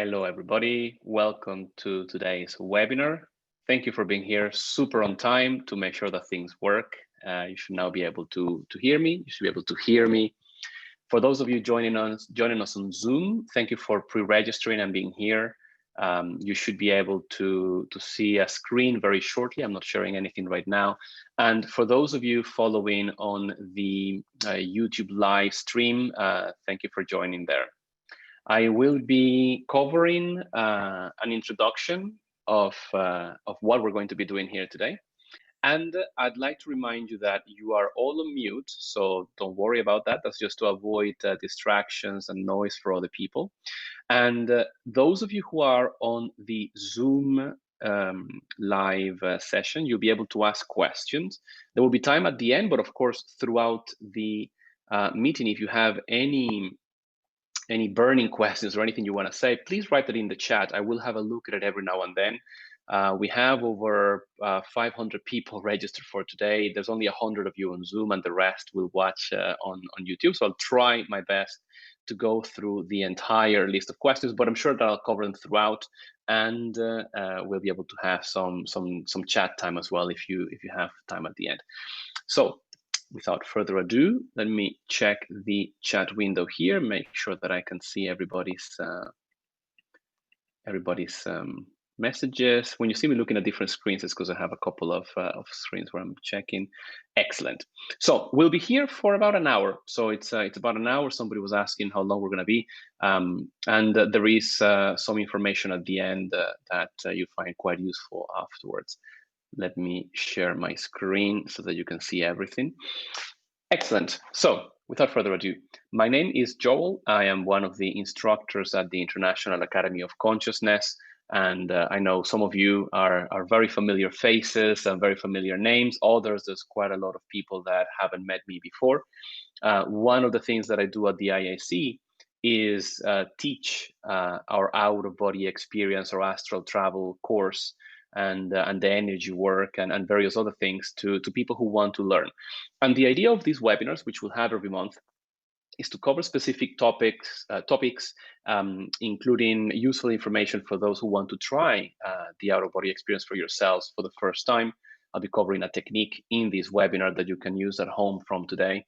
Hello, everybody. Welcome to today's webinar. Thank you for being here super on time to make sure that things work. You should now be able to hear me. You should be able to hear me. For those of you joining us on Zoom, thank you for pre-registering and being here. You should be able to see a screen very shortly. I'm not sharing anything right now. And for those of you following on the YouTube live stream, thank you for joining there. I will be covering an introduction of what we're going to be doing here today. And I'd like to remind you that you are all on mute, so don't worry about that. That's just to avoid distractions and noise for other people. And those of you who are on the Zoom live session, you'll be able to ask questions. There will be time at the end, but of course, throughout the meeting, if you have any burning questions or anything you want to say, please write it in the chat. I will have a look at it every now and then. We have over 500 people registered for today. There's only 100 of you on Zoom and the rest will watch on YouTube. So I'll try my best to go through the entire list of questions, but I'm sure that I'll cover them throughout, and we'll be able to have some chat time as well if you have time at the end. So without further ado, let me check the chat window here, make sure that I can see everybody's messages. When you see me looking at different screens, it's because I have a couple of screens where I'm checking. Excellent. So we'll be here for about an hour. So it's about an hour. Somebody was asking how long we're going to be, and there is some information at the end that you find quite useful afterwards. Let me share my screen so that you can see everything. Excellent. So without further ado, my name is Joel. I am one of the instructors at the International Academy of Consciousness. And I know some of you are very familiar faces and very familiar names. Others, there's quite a lot of people that haven't met me before. One of the things that I do at the IAC is teach our out-of-body experience or astral travel course and the energy work and various other things to people who want to learn. And the idea of these webinars, which we'll have every month, is to cover specific topics, including useful information for those who want to try the out-of-body experience for yourselves for the first time. I'll be covering a technique in this webinar that you can use at home from today,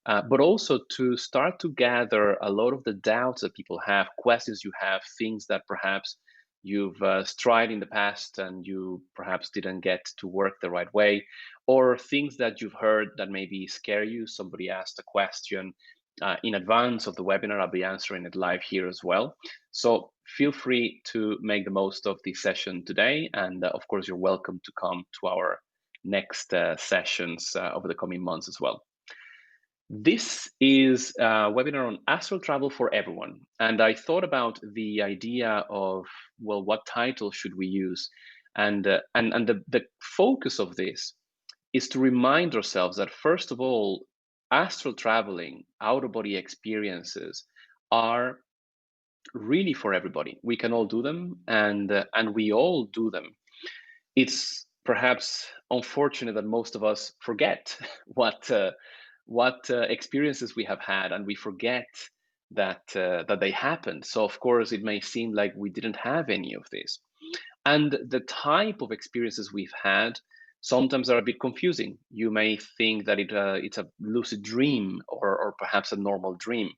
but also to start to gather a lot of the doubts that people have, questions you have, things that perhaps you've tried in the past and you perhaps didn't get to work the right way, or things that you've heard that maybe scare you. Somebody asked a question in advance of the webinar. I'll be answering it live here as well. So feel free to make the most of the session today. And of course, you're welcome to come to our next sessions over the coming months as well. This is a webinar on astral travel for everyone. And I thought about the idea of, well, what title should we use? And the focus of this is to remind ourselves that, first of all, astral traveling, out-of-body experiences are really for everybody. We can all do them, and we all do them. It's perhaps unfortunate that most of us forget what experiences we have had, and we forget that they happened. So of course, it may seem like we didn't have any of this. And the type of experiences we've had sometimes are a bit confusing. You may think that it's a lucid dream or perhaps a normal dream.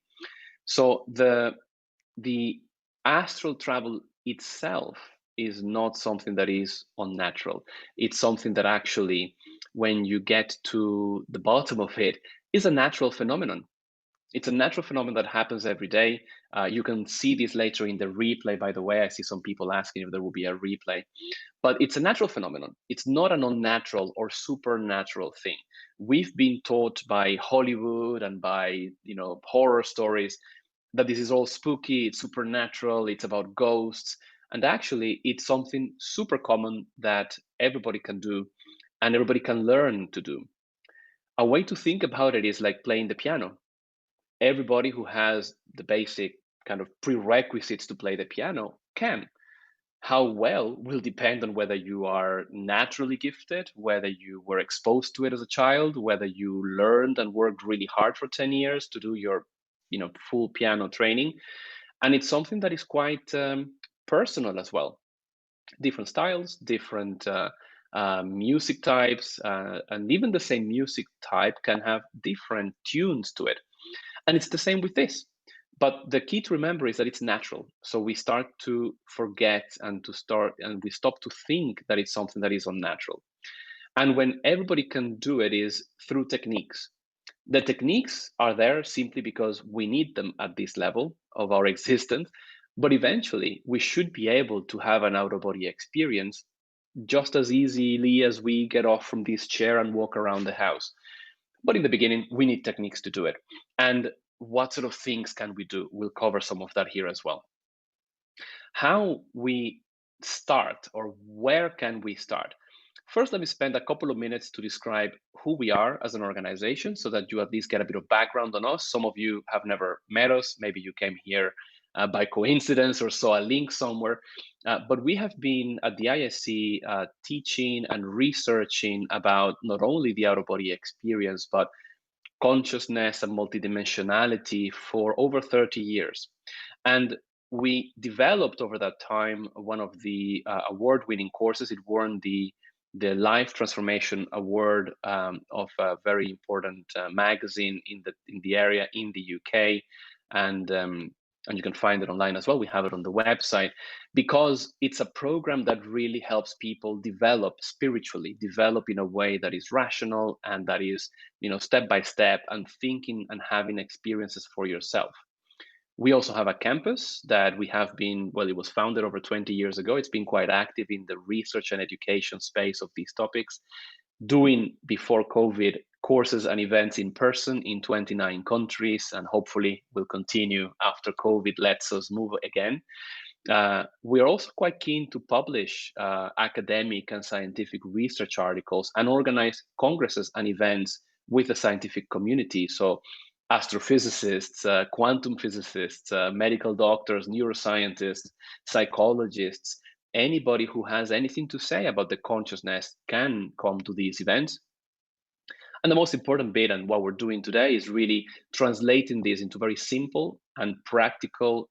So the astral travel itself is not something that is unnatural. It's something that actually, when you get to the bottom of it, is a natural phenomenon. It's a natural phenomenon that happens every day. You can see this later in the replay, by the way. I see some people asking if there will be a replay. But it's a natural phenomenon. It's not an unnatural or supernatural thing. We've been taught by Hollywood and by horror stories that this is all spooky, it's supernatural, it's about ghosts. And actually, it's something super common that everybody can do and everybody can learn to do. A way to think about it is like playing the piano. Everybody who has the basic kind of prerequisites to play the piano can. How well will depend on whether you are naturally gifted, whether you were exposed to it as a child, whether you learned and worked really hard for 10 years to do your full piano training. And it's something that is quite personal as well. Different styles, different music types, and even the same music type can have different tunes to it. And it's the same with this. But the key to remember is that it's natural. So we start to forget and we stop to think that it's something that is unnatural. And when everybody can do it is through techniques. The techniques are there simply because we need them at this level of our existence. But eventually, we should be able to have an out of body experience just as easily as we get off from this chair and walk around the house. But in the beginning, we need techniques to do it. And what sort of things can we do? We'll cover some of that here as well. How we start, or where can we start? First, let me spend a couple of minutes to describe who we are as an organization so that you at least get a bit of background on us. Some of you have never met us. Maybe you came here by coincidence or saw a link somewhere. But we have been at the ISC teaching and researching about not only the out of body experience, but consciousness and multidimensionality for over 30 years. And we developed over that time one of the award-winning courses. It won the Life Transformation Award of a very important magazine in the area in the UK, and you can find it online as well. We have it on the website because it's a program that really helps people develop spiritually, develop in a way that is rational and that is, step by step, and thinking and having experiences for yourself. We also have a campus that we have been, well, it was founded over 20 years ago. It's been quite active in the research and education space of these topics, doing before COVID courses and events in person in 29 countries, and hopefully will continue after COVID lets us move again. We are also quite keen to publish academic and scientific research articles and organize congresses and events with the scientific community. So astrophysicists, quantum physicists, medical doctors, neuroscientists, psychologists, anybody who has anything to say about the consciousness can come to these events. And the most important bit, and what we're doing today, is really translating this into very simple and practical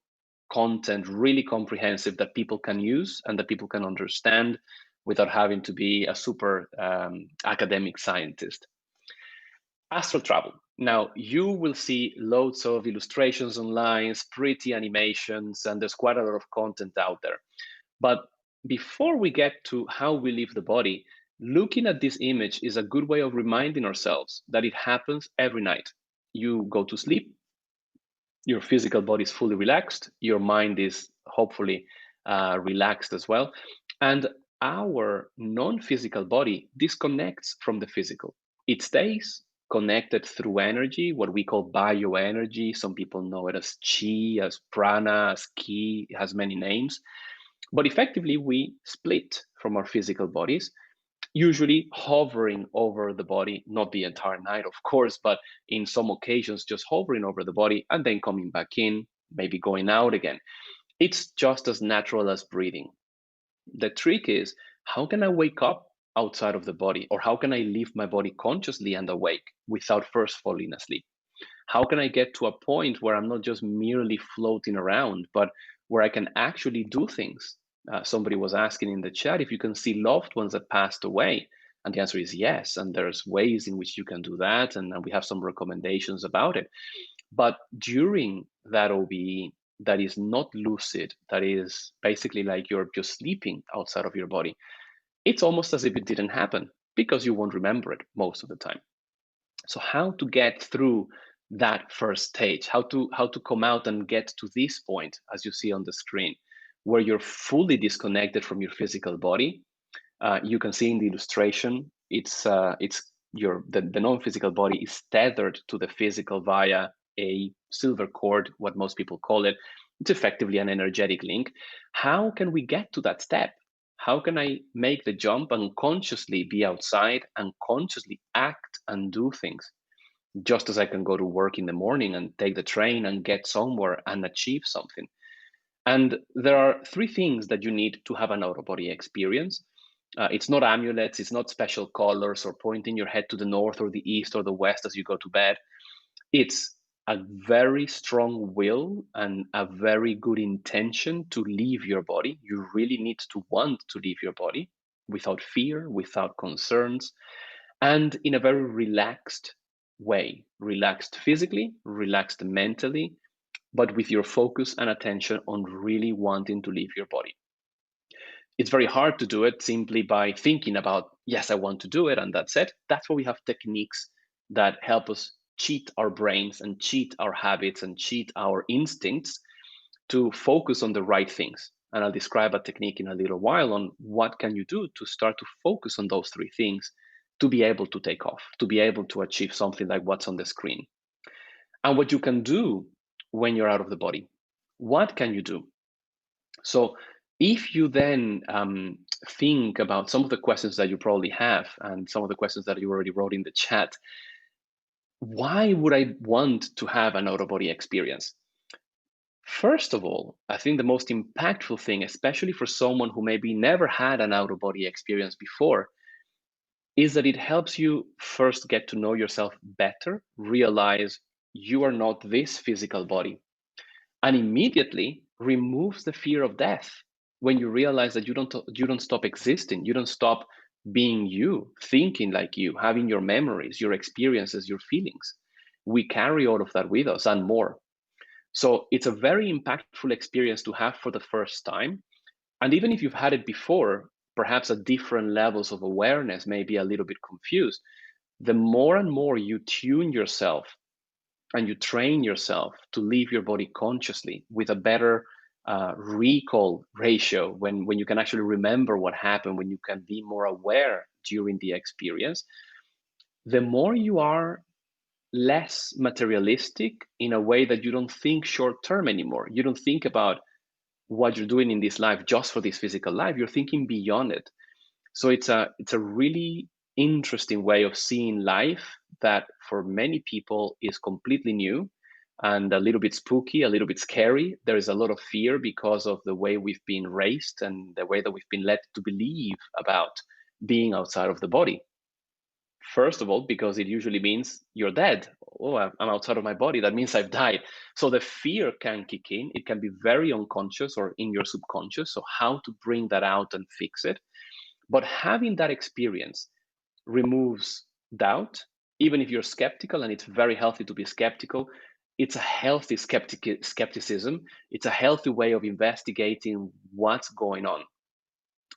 content, really comprehensive, that people can use and that people can understand without having to be a super academic scientist. Astral Travel. Now, you will see loads of illustrations online, pretty animations, and there's quite a lot of content out there. But before we get to how we leave the body, looking at this image is a good way of reminding ourselves that it happens every night. You go to sleep, your physical body is fully relaxed, your mind is hopefully relaxed as well, and our non-physical body disconnects from the physical. It stays connected through energy, what we call bioenergy. Some people know it as chi, as prana, as ki. It has many names. But effectively, we split from our physical bodies, usually hovering over the body, not the entire night, of course, but in some occasions, just hovering over the body and then coming back in, maybe going out again. It's just as natural as breathing. The trick is, how can I wake up outside of the body? Or how can I leave my body consciously and awake without first falling asleep? How can I get to a point where I'm not just merely floating around, but where I can actually do things? Somebody was asking in the chat if you can see loved ones that passed away. And the answer is yes. And there's ways in which you can do that. And we have some recommendations about it. But during that OBE, that is not lucid, that is basically like you're just sleeping outside of your body, it's almost as if it didn't happen because you won't remember it most of the time. So how to get through that first stage, how to come out and get to this point, as you see on the screen, where you're fully disconnected from your physical body. You can see in the illustration, the non-physical body is tethered to the physical via a silver cord, what most people call it. It's effectively an energetic link. How can we get to that step? How can I make the jump and consciously be outside and consciously act and do things? Just as I can go to work in the morning and take the train and get somewhere and achieve something. And there are three things that you need to have an out-of-body experience. It's not amulets, it's not special colors or pointing your head to the north or the east or the west as you go to bed. It's a very strong will and a very good intention to leave your body. You really need to want to leave your body without fear, without concerns, and in a very relaxed way. Relaxed physically, relaxed mentally, but with your focus and attention on really wanting to leave your body. It's very hard to do it simply by thinking about, yes, I want to do it, and that's it. That's why we have techniques that help us cheat our brains and cheat our habits and cheat our instincts to focus on the right things. And I'll describe a technique in a little while on what can you do to start to focus on those three things to be able to take off, to be able to achieve something like what's on the screen. And what you can do when you're out of the body. What can you do? So if you then think about some of the questions that you probably have and some of the questions that you already wrote in the chat, why would I want to have an out of body experience? First of all, I think the most impactful thing, especially for someone who maybe never had an out of body experience before, is that it helps you first get to know yourself better, realize you are not this physical body, and immediately removes the fear of death when you realize that you don't stop existing, you don't stop being you, thinking like you, having your memories, your experiences, your feelings. We carry all of that with us and more. So it's a very impactful experience to have for the first time. And even if you've had it before, perhaps at different levels of awareness, maybe a little bit confused, the more and more you tune yourself and you train yourself to leave your body consciously with a better recall ratio, when you can actually remember what happened, when you can be more aware during the experience, the more you are less materialistic in a way that you don't think short term anymore. You don't think about what you're doing in this life just for this physical life. You're thinking beyond it. So it's a really interesting way of seeing life that for many people is completely new and a little bit spooky, a little bit scary. There is a lot of fear because of the way we've been raised and the way that we've been led to believe about being outside of the body. First of all, because it usually means you're dead. Oh, I'm outside of my body. That means I've died. So the fear can kick in. It can be very unconscious or in your subconscious. So, how to bring that out and fix it. But having that experience removes doubt, even if you're skeptical, and it's very healthy to be skeptical. It's a healthy skepticism. It's a healthy way of investigating what's going on.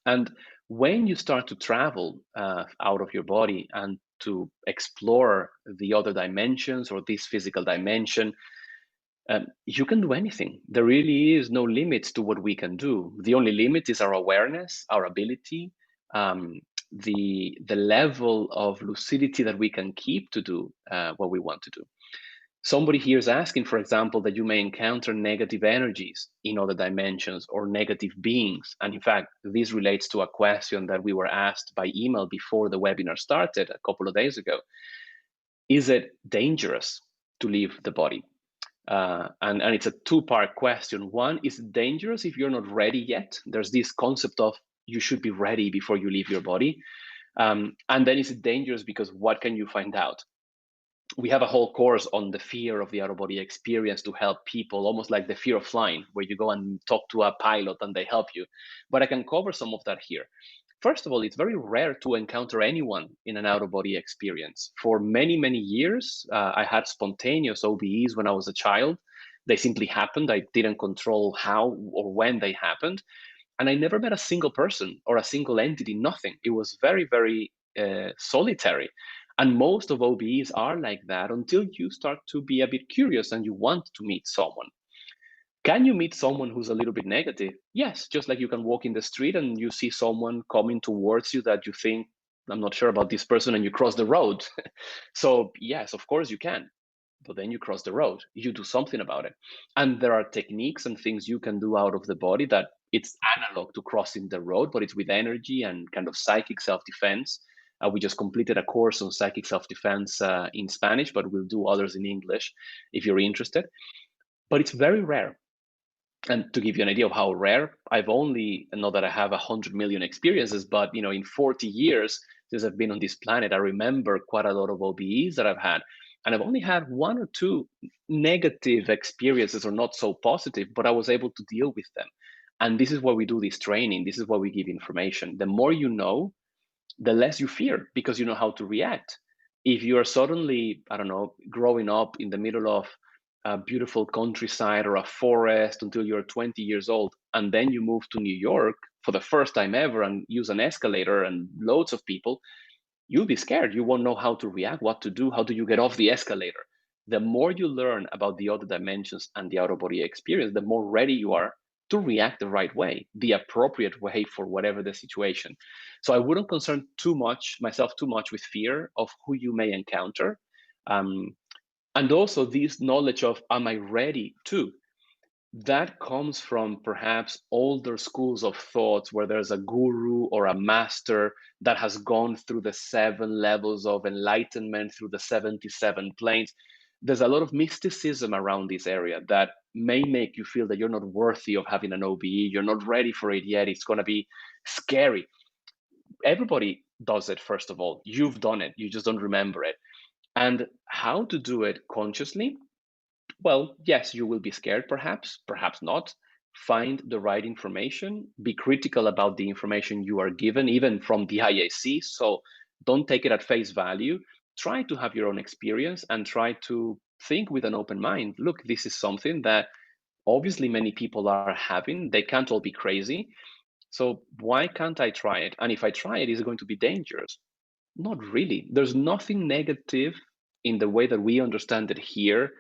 And when you start to travel out of your body and to explore the other dimensions or this physical dimension, you can do anything. There really is no limits to what we can do. The only limit is our awareness, our ability, the level of lucidity that we can keep to do what we want to do. Somebody here is asking, for example, that you may encounter negative energies in other dimensions or negative beings. And in fact, this relates to a question that we were asked by email before the webinar started a couple of days ago. Is it dangerous to leave the body? And it's a two-part question. One, is it dangerous if you're not ready yet? There's this concept of you should be ready before you leave your body. And then is it dangerous because what can you find out? We have a whole course on the fear of the out of body experience to help people, almost like the fear of flying, where you go and talk to a pilot and they help you. But I can cover some of that here. First of all, it's very rare to encounter anyone in an out of body experience. For many, many years, I had spontaneous OBEs when I was a child. They simply happened. I didn't control how or when they happened. And I never met a single person or a single entity, nothing. It was very, very solitary. And most of OBEs are like that until you start to be a bit curious and you want to meet someone. Can you meet someone who's a little bit negative? Yes, just like you can walk in the street and you see someone coming towards you that you think, I'm not sure about this person, and you cross the road. So, yes, of course you can. But then you cross the road, you do something about it. And there are techniques and things you can do out of the body that it's analog to crossing the road, but it's with energy and kind of psychic self-defense. We just completed a course on psychic self-defense in Spanish, but we'll do others in English if you're interested. But it's very rare. And to give you an idea of how rare, I've only, not that I have 100 million experiences, but in 40 years since I've been on this planet, I remember quite a lot of OBEs that I've had. And I've only had one or two negative experiences, or not so positive, but I was able to deal with them. And this is why we do this training. This is why we give information. The more you know, the less you fear, because you know how to react. If you are suddenly, I don't know, growing up in the middle of a beautiful countryside or a forest until you're 20 years old, and then you move to New York for the first time ever and use an escalator and loads of people, you'll be scared. You won't know how to react, what to do, how do you get off the escalator. The more you learn about the other dimensions and the outer body experience, the more ready you are to react the right way, the appropriate way for whatever the situation. So I wouldn't concern myself too much with fear of who you may encounter. Um, and also this knowledge of, am I ready to? That comes from perhaps older schools of thoughts where there's a guru or a master that has gone through the 7 levels of enlightenment, through the 77 planes. There's a lot of mysticism around this area that may make you feel that you're not worthy of having an OBE, you're not ready for it yet, it's going to be scary. Everybody does it, first of all. You've done it, you just don't remember it. And how to do it consciously? Well, yes, you will be scared, perhaps not. Find the right information. Be critical about the information you are given, even from the IAC. So don't take it at face value. Try to have your own experience and try to think with an open mind. Look, this is something that obviously many people are having. They can't all be crazy. So why can't I try it? And if I try it, is it going to be dangerous? Not really. There's nothing negative in the way that we understand it here,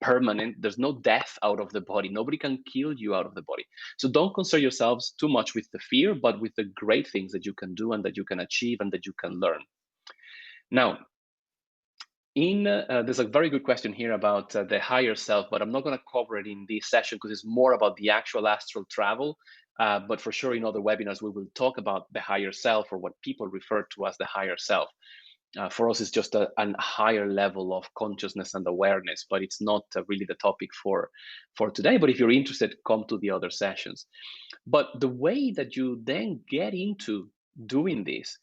permanent. There's no death out of the body. Nobody can kill you out of the body. So don't concern yourselves too much with the fear, but with the great things that you can do and that you can achieve and that you can learn. Now, there's a very good question here about the higher self, but I'm not going to cover it in this session because it's more about the actual astral travel. But for sure, in other webinars, we will talk about the higher self, or what people refer to as the higher self. For us, it's just a higher level of consciousness and awareness, but it's not really the topic for today. But if you're interested, come to the other sessions. But the way that you then get into doing this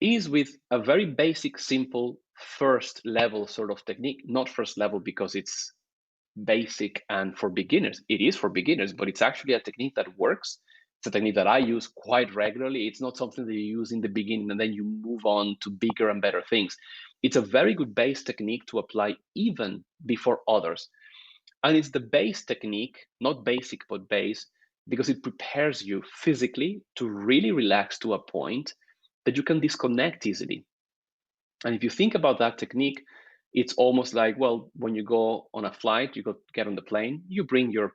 is with a very basic, simple first level sort of technique. Not first level because it's basic and for beginners. It is for beginners, but it's actually a technique that works. It's a technique that I use quite regularly. It's not something that you use in the beginning and then you move on to bigger and better things. It's a very good base technique to apply even before others. And it's the base technique, not basic, but base, because it prepares you physically to really relax to a point that you can disconnect easily. And if you think about that technique, it's almost like, well, when you go on a flight, you get on the plane, you bring your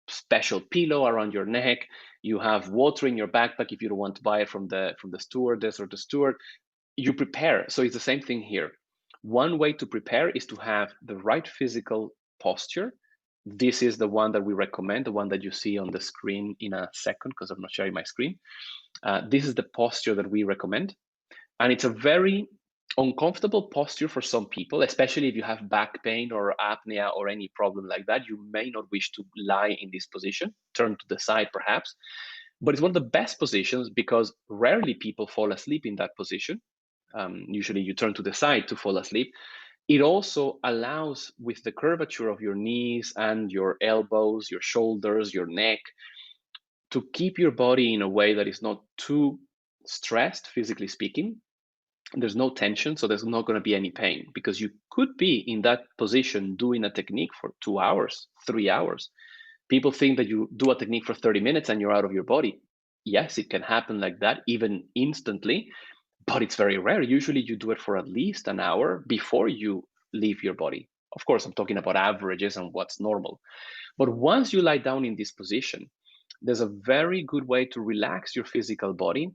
special pillow around your neck, you have water in your backpack if you don't want to buy it from the stewardess or the steward. You prepare. So it's the same thing here. One way to prepare is to have the right physical posture. This is the one that we recommend, the one that you see on the screen in a second, because I'm not sharing my screen. This is the posture that we recommend. And it's a very uncomfortable posture for some people, especially if you have back pain or apnea or any problem like that. You may not wish to lie in this position, turn to the side perhaps, but it's one of the best positions because rarely people fall asleep in that position. Usually you turn to the side to fall asleep. It also allows, with the curvature of your knees and your elbows, your shoulders, your neck, to keep your body in a way that is not too stressed, physically speaking. There's no tension, so there's not going to be any pain, because you could be in that position doing a technique for 2 hours, 3 hours. People think that you do a technique for 30 minutes and you're out of your body. Yes, it can happen like that, even instantly, but it's very rare. Usually you do it for at least an hour before you leave your body. Of course, I'm talking about averages and what's normal. But once you lie down in this position, there's a very good way to relax your physical body,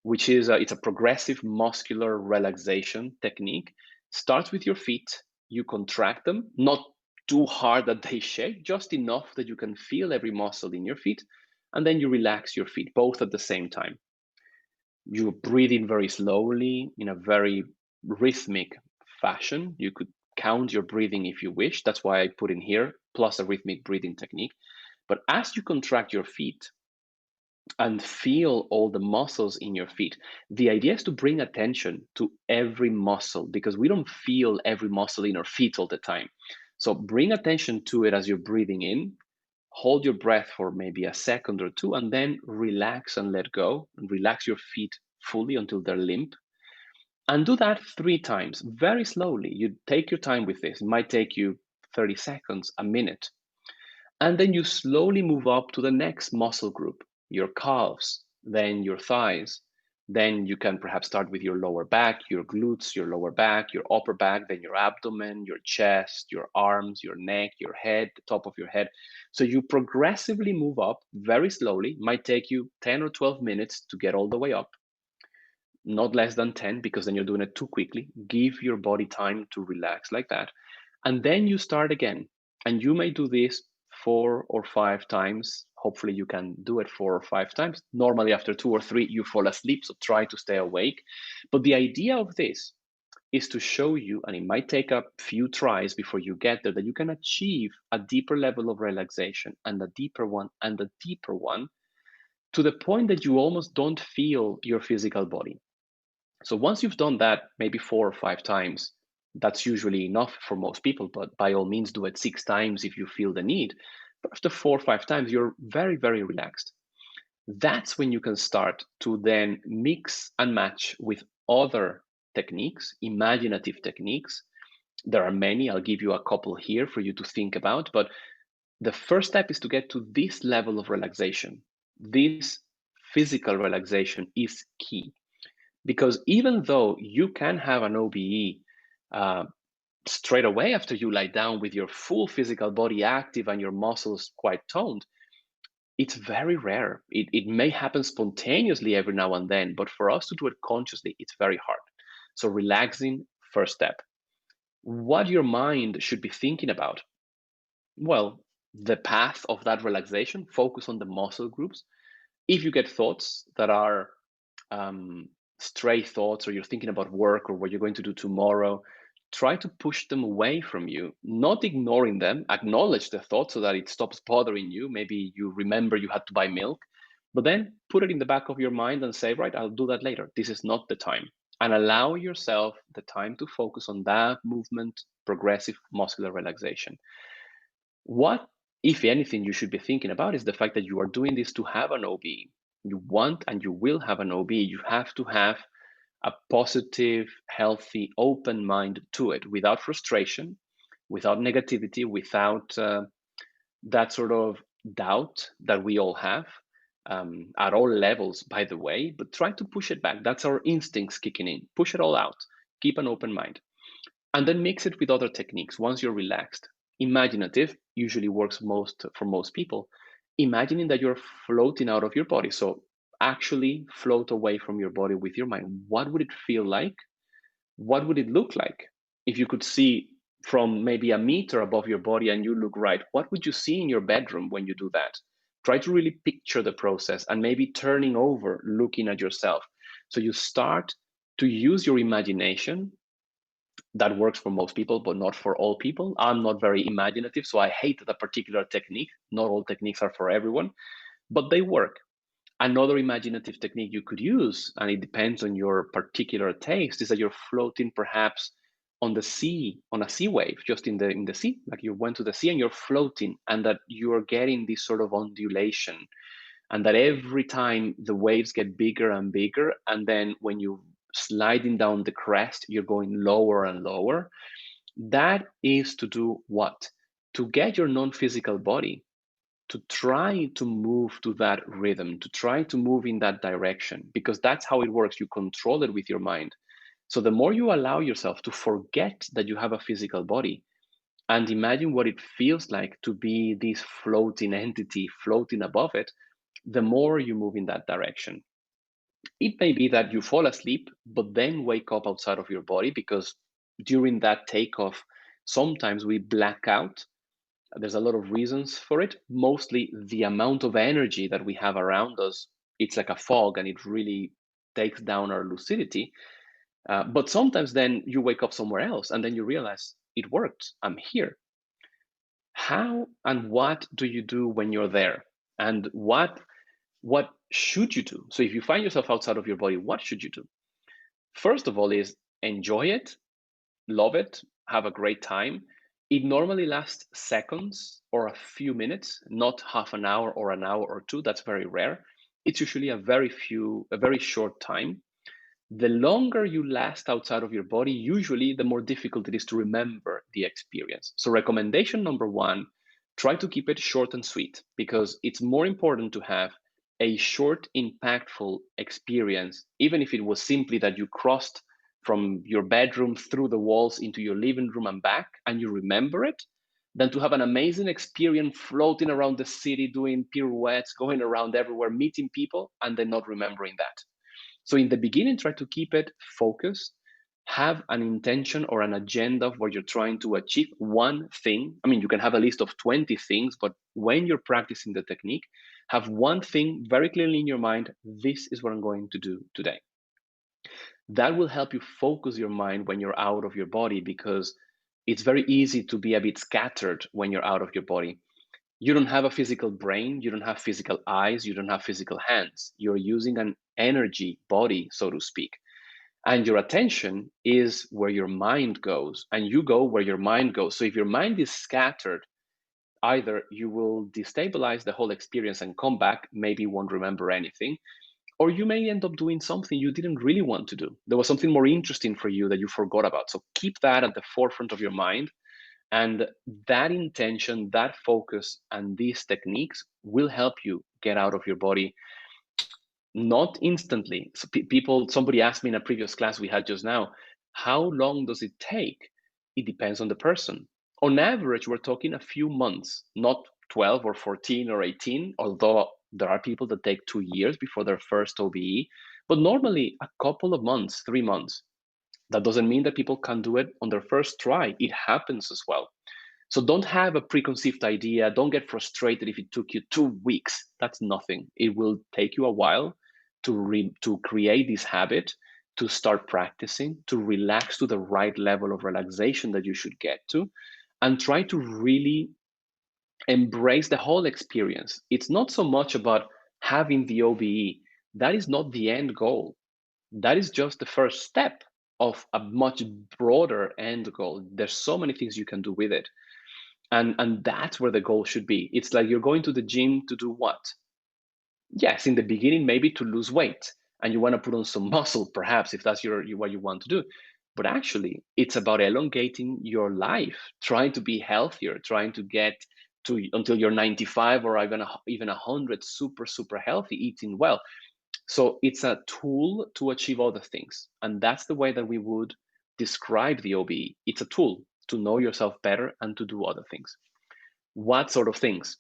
which is it's a progressive muscular relaxation technique. Starts with your feet. You contract them, not too hard that they shake, just enough that you can feel every muscle in your feet, and then you relax your feet both at the same time. You breathe in very slowly in a very rhythmic fashion. You could count your breathing if you wish. That's why I put in here, plus a rhythmic breathing technique. But as you contract your feet, and feel all the muscles in your feet. The idea is to bring attention to every muscle because we don't feel every muscle in our feet all the time. So bring attention to it as you're breathing in. Hold your breath for maybe a second or two, and then relax and let go. And relax your feet fully until they're limp. And do that 3 times, very slowly. You take your time with this. It might take you 30 seconds, a minute. And then you slowly move up to the next muscle group, your calves, then your thighs. Then you can perhaps start with your lower back, your glutes, your lower back, your upper back, then your abdomen, your chest, your arms, your neck, your head, the top of your head. So you progressively move up very slowly. It might take you 10 or 12 minutes to get all the way up, not less than 10, because then you're doing it too quickly. Give your body time to relax like that. And then you start again. And you may do this 4 or 5 times. Hopefully, you can do it 4 or 5 times. Normally, after 2 or 3, you fall asleep. So try to stay awake. But the idea of this is to show you, and it might take a few tries before you get there, that you can achieve a deeper level of relaxation and a deeper one and a deeper one to the point that you almost don't feel your physical body. So once you've done that, maybe 4 or 5 times, that's usually enough for most people, but by all means, do it 6 times if you feel the need. But after 4 or 5 times, you're very, very relaxed. That's when you can start to then mix and match with other techniques, imaginative techniques. There are many. I'll give you a couple here for you to think about. But the first step is to get to this level of relaxation. This physical relaxation is key. Because even though you can have an OBE straight away after you lie down with your full physical body active and your muscles quite toned, it's very rare. It may happen spontaneously every now and then, but for us to do it consciously, it's very hard. So relaxing, first step. What your mind should be thinking about? Well, the path of that relaxation, focus on the muscle groups. If you get thoughts that are um, stray thoughts, or you're thinking about work or what you're going to do tomorrow, try to push them away from you, not ignoring them. Acknowledge the thought so that it stops bothering you. Maybe you remember you had to buy milk, but then put it in the back of your mind and say, right, I'll do that later. This is not the time. And allow yourself the time to focus on that movement, progressive muscular relaxation. What, if anything, you should be thinking about is the fact that you are doing this to have an OB. You want and you will have an OB. You have to have a positive, healthy, open mind to it without frustration, without negativity, without that sort of doubt that we all have at all levels, by the way. But try to push it back. That's our instincts kicking in. Push it all out. Keep an open mind. And then mix it with other techniques once you're relaxed. Imaginative usually works most for most people. Imagining that you're floating out of your body. So actually float away from your body with your mind. What would it feel like? What would it look like? If you could see from maybe a meter above your body and you look right, what would you see in your bedroom when you do that? Try to really picture the process and maybe turning over, looking at yourself. So you start to use your imagination. That works for most people, but not for all people. I'm not very imaginative, so I hate that particular technique. Not all techniques are for everyone, but they work. Another imaginative technique you could use, and it depends on your particular taste, is that you're floating perhaps on the sea, on a sea wave, just in the sea, like you went to the sea and you're floating, and that you're getting this sort of undulation, and that every time the waves get bigger and bigger, and then when you sliding down the crest, you're going lower and lower. That is to do what? To get your non-physical body to try to move to that rhythm, to try to move in that direction, because that's how it works. You control it with your mind. So the more you allow yourself to forget that you have a physical body and imagine what it feels like to be this floating entity floating above it, the more you move in that direction. It may be that you fall asleep, but then wake up outside of your body because during that takeoff, sometimes we black out. There's a lot of reasons for it. Mostly the amount of energy that we have around us, it's like a fog and it really takes down our lucidity. But sometimes then you wake up somewhere else and then you realize it worked. I'm here. How and what do you do when you're there? And what What should you do? So if you find yourself outside of your body, what should you do? First of all is enjoy it, love it, have a great time. It normally lasts seconds or a few minutes, not half an hour or an hour or two. That's very rare. It's usually a very short time. The longer you last outside of your body, usually the more difficult it is to remember the experience. So, recommendation number one, try to keep it short and sweet because it's more important to have a short, impactful experience, even if it was simply that you crossed from your bedroom through the walls into your living room and back and you remember it, than to have an amazing experience floating around the city, doing pirouettes, going around everywhere, meeting people, and then not remembering that. So in the beginning, try to keep it focused, have an intention or an agenda of what you're trying to achieve, one thing. I mean, you can have a list of 20 things, but when you're practicing the technique, have one thing very clearly in your mind. This is what I'm going to do today. That will help you focus your mind when you're out of your body because it's very easy to be a bit scattered when you're out of your body. You don't have a physical brain, you don't have physical eyes, you don't have physical hands. You're using an energy body, so to speak. And your attention is where your mind goes, and you go where your mind goes. So if your mind is scattered, either you will destabilize the whole experience and come back, maybe you won't remember anything, or you may end up doing something you didn't really want to do. There was something more interesting for you that you forgot about. So keep that at the forefront of your mind, and that intention, that focus, and these techniques will help you get out of your body, not instantly. So somebody asked me in a previous class we had just now, how long does it take? It depends on the person. On average, we're talking a few months, not 12 or 14 or 18, although there are people that take 2 years before their first OBE, but normally a couple of months, 3 months. That doesn't mean that people can do it on their first try. It happens as well. So don't have a preconceived idea. Don't get frustrated if it took you 2 weeks. That's nothing. It will take you a while to create this habit, to start practicing, to relax to the right level of relaxation that you should get to, and try to really embrace the whole experience. It's not so much about having the OBE. That is not the end goal. That is just the first step of a much broader end goal. There's so many things you can do with it. And that's where the goal should be. It's like you're going to the gym to do what? Yes, in the beginning, maybe to lose weight, and you want to put on some muscle, perhaps, if that's what you want to do. But actually, it's about elongating your life, trying to be healthier, trying to get to until you're 95 or even 100, super healthy, eating well. So it's a tool to achieve other things, and that's the way that we would describe the OBE. It's a tool to know yourself better and to do other things. What sort of things?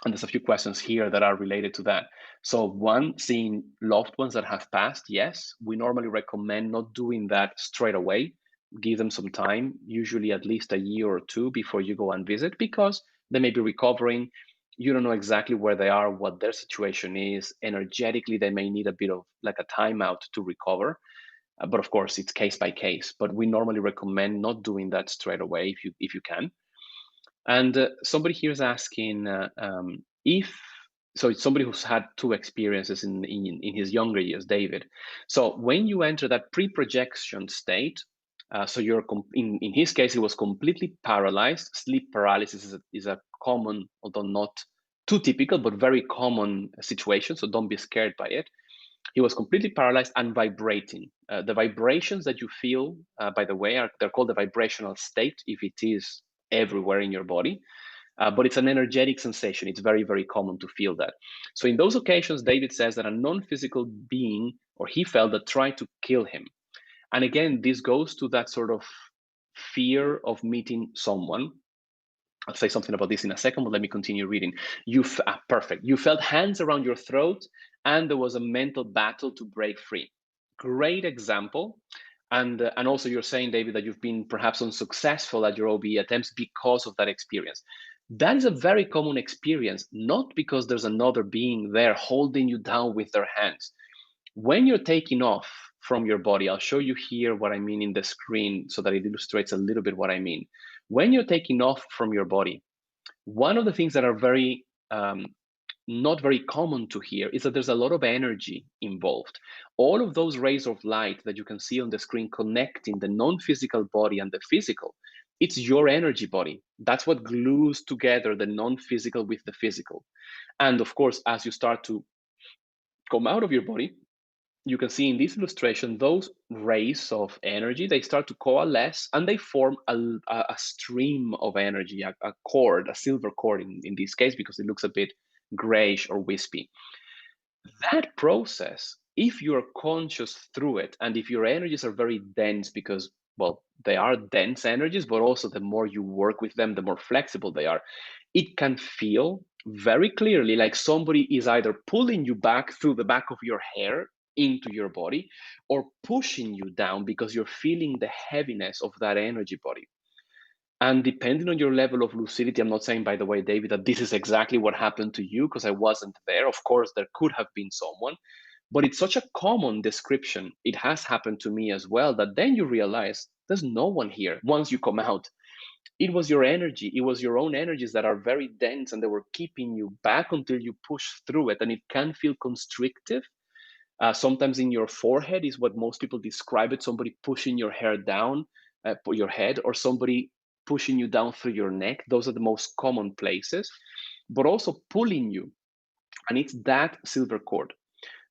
And there's a few questions here that are related to that. So one, seeing loved ones that have passed, yes, we normally recommend not doing that straight away. Give them some time, usually at least a year or two before you go and visit, because they may be recovering. You don't know exactly where they are, what their situation is. Energetically, they may need a bit of like a timeout to recover. But of course, it's case by case. But we normally recommend not doing that straight away if you can. And somebody here is asking if so. It's somebody who's had two experiences in his younger years, David. So when you enter that pre-projection state, so you're in his case, he was completely paralyzed. Sleep paralysis is a common, although not too typical, but very common situation. So don't be scared by it. He was completely paralyzed and vibrating. The vibrations that you feel, by the way, they're called the vibrational state if it is everywhere in your body. But it's an energetic sensation. It's very common to feel that. So in those occasions, David says that a non-physical being, or he felt, that tried to kill him. And again, this goes to that sort of fear of meeting someone. I'll say something about this in a second, but let me continue reading. Perfect. You felt hands around your throat, and there was a mental battle to break free. Great example. And also, you're saying, David, that you've been perhaps unsuccessful at your OBE attempts because of that experience. That is a very common experience, not because there's another being there holding you down with their hands. When you're taking off from your body, I'll show you here what I mean in the screen so that it illustrates a little bit what I mean. When you're taking off from your body, one of the things that are very not very common to hear is that there's a lot of energy involved. All of those rays of light that you can see on the screen connecting the non-physical body and the physical, it's your energy body. That's what glues together the non-physical with the physical. And of course, as you start to come out of your body, you can see in this illustration, those rays of energy, they start to coalesce and they form a stream of energy, a cord, a silver cord in this case, because it looks a bit grayish or wispy. That process, if you're conscious through it, and if your energies are very dense, because, well, they are dense energies, but also the more you work with them, the more flexible they are, it can feel very clearly like somebody is either pulling you back through the back of your hair into your body or pushing you down because you're feeling the heaviness of that energy body. And depending on your level of lucidity, I'm not saying, by the way, David, that this is exactly what happened to you because I wasn't there. Of course, there could have been someone, but it's such a common description. It has happened to me as well that then you realize there's no one here once you come out. It was your energy, it was your own energies that are very dense and they were keeping you back until you push through it. And it can feel constrictive. Sometimes in your forehead is what most people describe it, somebody pushing your hair down, your head, or somebody pushing you down through your neck. Those are the most common places, but also pulling you. And it's that silver cord.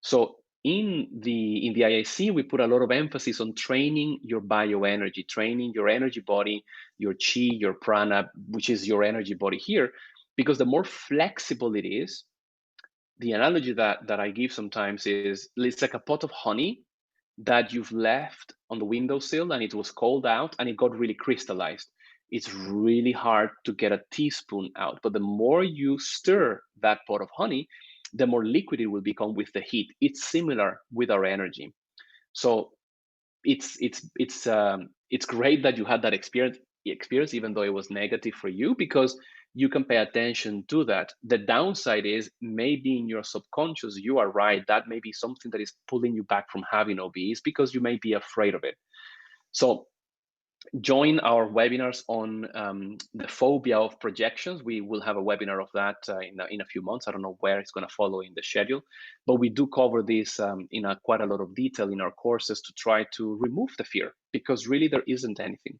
So in the IIC, we put a lot of emphasis on training your bioenergy, training your energy body, your chi, your prana, which is your energy body here, because the more flexible it is, the analogy that I give sometimes is it's like a pot of honey that you've left on the windowsill and it was cold out and it got really crystallized. It's really hard to get a teaspoon out, but the more you stir that pot of honey, the more liquid it will become with the heat. It's similar with our energy. So it's great that you had that experience, even though it was negative for you, because you can pay attention to that. The downside is maybe in your subconscious, you are right, that may be something that is pulling you back from having OBs because you may be afraid of it. So join our webinars on the phobia of projections. We will have a webinar of that in a few months. I don't know where it's going to follow in the schedule, but we do cover this in quite a lot of detail in our courses to try to remove the fear, because really there isn't anything.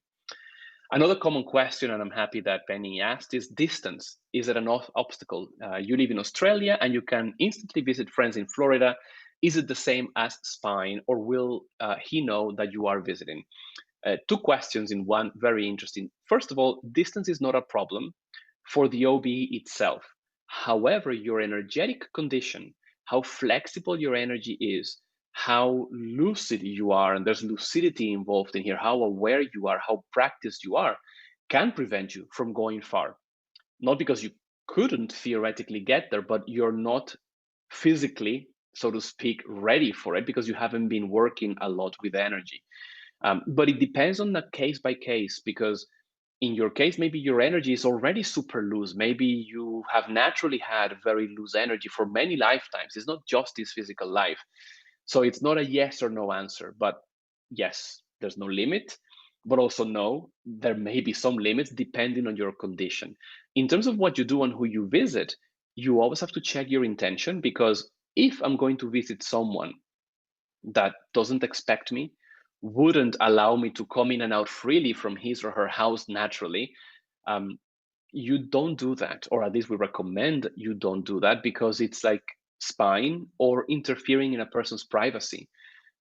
Another common question, and I'm happy that Penny asked, is distance. Is it an obstacle? You live in Australia and you can instantly visit friends in Florida. Is it the same as spine, or will he know that you are visiting? Two questions in one, very interesting. First of all, distance is not a problem for the OB itself. However, your energetic condition, how flexible your energy is, how lucid you are, and there's lucidity involved in here, how aware you are, how practiced you are, can prevent you from going far. Not because you couldn't theoretically get there, but you're not physically, so to speak, ready for it because you haven't been working a lot with energy. But it depends on the case by case, because in your case, maybe your energy is already super loose. Maybe you have naturally had very loose energy for many lifetimes. It's not just this physical life. So it's not a yes or no answer, but yes, there's no limit, but also no, there may be some limits depending on your condition. In terms of what you do and who you visit, you always have to check your intention, because if I'm going to visit someone that doesn't expect me, wouldn't allow me to come in and out freely from his or her house naturally, you don't do that, or at least we recommend you don't do that, because it's like spying or interfering in a person's privacy.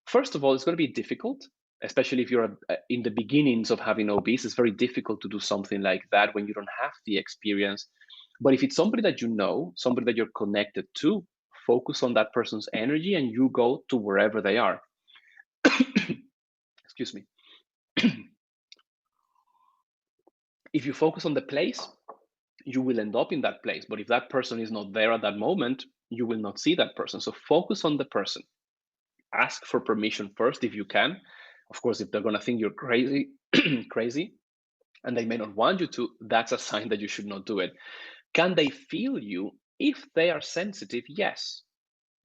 First of all, it's going to be difficult, especially if you're in the beginnings of having OBs. It's very difficult to do something like that when you don't have the experience. But if it's somebody that you know, somebody that you're connected to, focus on that person's energy and you go to wherever they are. Excuse me. If you focus on the place, you will end up in that place. But if that person is not there at that moment, you will not see that person. So focus on the person. Ask for permission first if you can. Of course, if they're going to think you're crazy, crazy, and they may not want you to, that's a sign that you should not do it. Can they feel you? If they are sensitive, yes.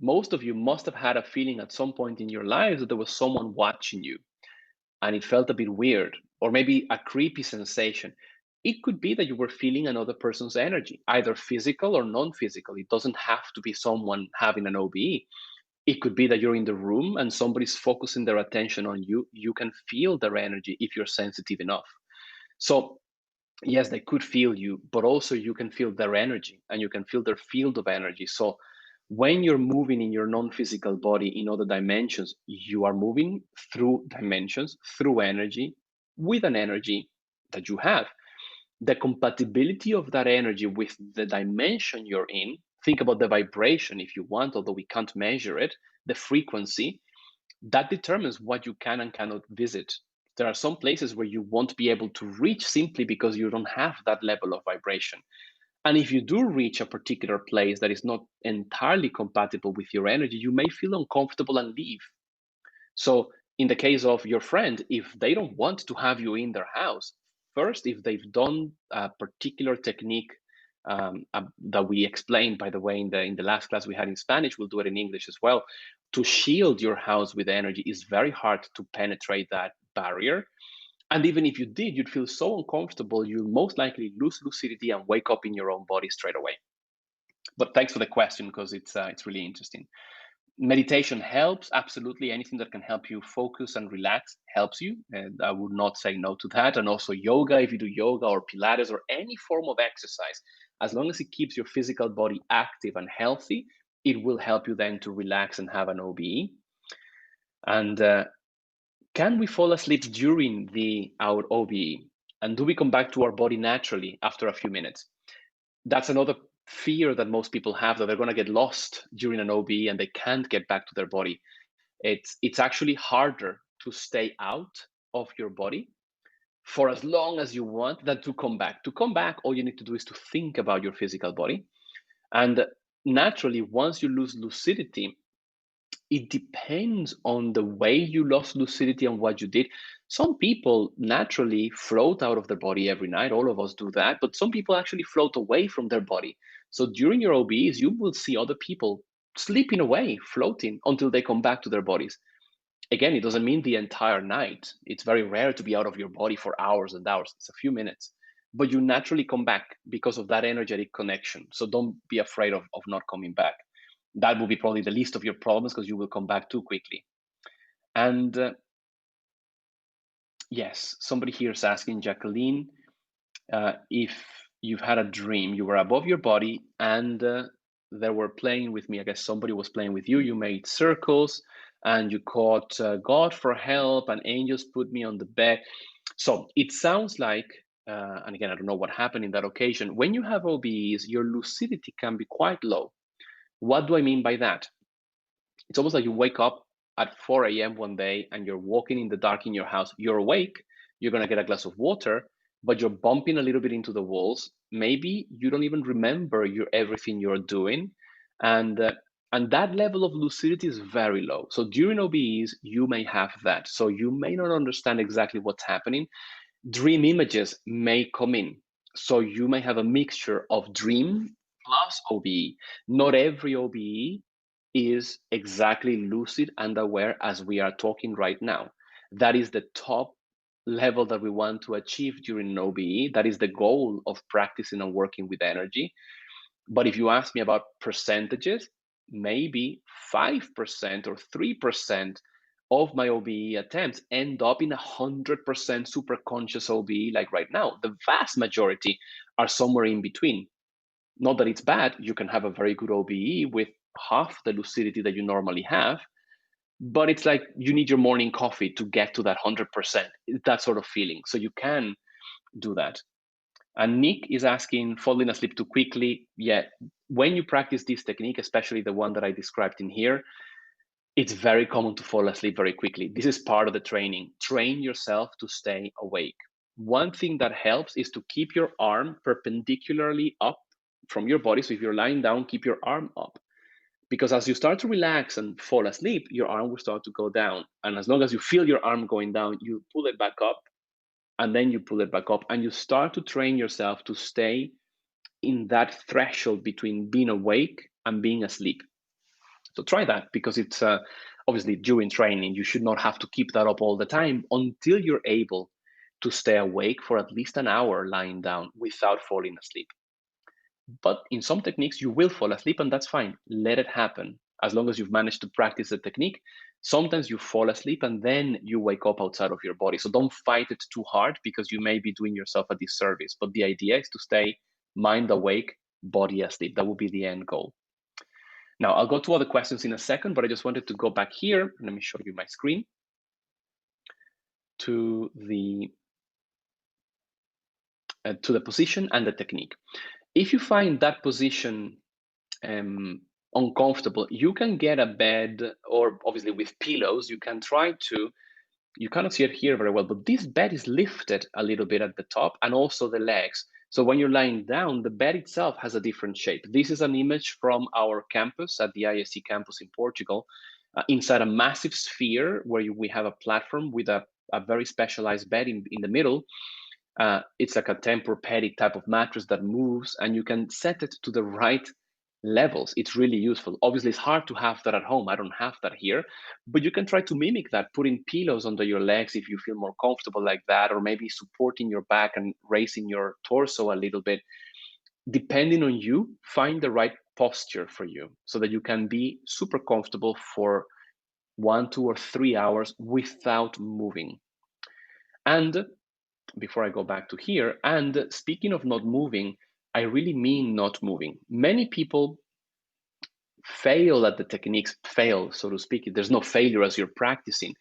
Most of you must have had a feeling at some point in your lives that there was someone watching you and it felt a bit weird, or maybe a creepy sensation. It could be that you were feeling another person's energy, either physical or non-physical. It doesn't have to be someone having an OBE. It could be that you're in the room and somebody's focusing their attention on you. You can feel their energy if you're sensitive enough. So yes, they could feel you, but also you can feel their energy and you can feel their field of energy. So when you're moving in your non-physical body in other dimensions, you are moving through dimensions, through energy, with an energy that you have. The compatibility of that energy with the dimension you're in, think about the vibration if you want, although we can't measure it, the frequency, that determines what you can and cannot visit. There are some places where you won't be able to reach simply because you don't have that level of vibration. And if you do reach a particular place that is not entirely compatible with your energy, you may feel uncomfortable and leave. So, in the case of your friend, if they don't want to have you in their house, first, if they've done a particular technique that we explained, by the way, in the last class we had in Spanish, we'll do it in English as well. To shield your house with energy is very hard to penetrate that barrier. And even if you did, you'd feel so uncomfortable, you'll most likely lose lucidity and wake up in your own body straight away. But thanks for the question, because it's really interesting. Meditation helps, absolutely. Anything that can help you focus and relax helps you, and I would not say no to that. And also yoga, if you do yoga or Pilates or any form of exercise, as long as it keeps your physical body active and healthy, it will help you then to relax and have an OBE. And can we fall asleep during our OBE? And do we come back to our body naturally after a few minutes? That's another fear that most people have, that they're going to get lost during an OBE and they can't get back to their body. It's actually harder to stay out of your body for as long as you want than to come back. To come back, all you need to do is to think about your physical body. And naturally, once you lose lucidity, it depends on the way you lost lucidity and what you did. Some people naturally float out of their body every night. All of us do that. But some people actually float away from their body. So during your OBEs, you will see other people sleeping away, floating until they come back to their bodies. Again, it doesn't mean the entire night. It's very rare to be out of your body for hours and hours. It's a few minutes. But you naturally come back because of that energetic connection. So don't be afraid of not coming back. That will be probably the least of your problems, because you will come back too quickly. And yes, somebody here is asking, Jacqueline, if you've had a dream, you were above your body and they were playing with me. I guess somebody was playing with you. You made circles and you called God for help, and angels put me on the bed. So it sounds like, and again, I don't know what happened in that occasion. When you have OBEs, your lucidity can be quite low. What do I mean by that? It's almost like you wake up at 4 a.m. one day and you're walking in the dark in your house. You're awake, you're going to get a glass of water, but you're bumping a little bit into the walls. Maybe you don't even remember everything you're doing. And that level of lucidity is very low. So during OBEs, you may have that. So you may not understand exactly what's happening. Dream images may come in. So you may have a mixture of dream plus OBE. Not every OBE is exactly lucid and aware as we are talking right now. That is the top level that we want to achieve during an OBE. That is the goal of practicing and working with energy. But if you ask me about percentages, maybe 5% or 3% of my OBE attempts end up in 100% super conscious OBE like right now. The vast majority are somewhere in between. Not that it's bad, you can have a very good OBE with half the lucidity that you normally have, but it's like you need your morning coffee to get to that 100%, that sort of feeling. So you can do that. And Nick is asking, falling asleep too quickly. Yeah, when you practice this technique, especially the one that I described in here, it's very common to fall asleep very quickly. This is part of the training. Train yourself to stay awake. One thing that helps is to keep your arm perpendicularly up from your body. So if you're lying down, keep your arm up. Because as you start to relax and fall asleep, your arm will start to go down. And as long as you feel your arm going down, you pull it back up, and then you pull it back up, and you start to train yourself to stay in that threshold between being awake and being asleep. So try that, because it's obviously during training, you should not have to keep that up all the time until you're able to stay awake for at least an hour lying down without falling asleep. But in some techniques, you will fall asleep, and that's fine. Let it happen. As long as you've managed to practice the technique, sometimes you fall asleep and then you wake up outside of your body. So don't fight it too hard, because you may be doing yourself a disservice. But the idea is to stay mind awake, body asleep. That will be the end goal. Now, I'll go to other questions in a second, but I just wanted to go back here. Let me show you my screen to the position and the technique. If you find that position uncomfortable, you can get a bed, or obviously with pillows, you can try to, you cannot see it here very well, but this bed is lifted a little bit at the top and also the legs. So when you're lying down, the bed itself has a different shape. This is an image from our campus at the ISC campus in Portugal, inside a massive sphere where we have a platform with a very specialized bed in the middle. It's like a Tempur-Pedic type of mattress that moves, and you can set it to the right levels. It's really useful. Obviously, it's hard to have that at home. I don't have that here, but you can try to mimic that, putting pillows under your legs if you feel more comfortable like that, or maybe supporting your back and raising your torso a little bit. Depending on you, find the right posture for you so that you can be super comfortable for 1, 2, or 3 hours without moving. And before I go back to here, and speaking of not moving, I really mean not moving. Many people fail at the techniques, fail, so to speak. There's no failure as you're practicing,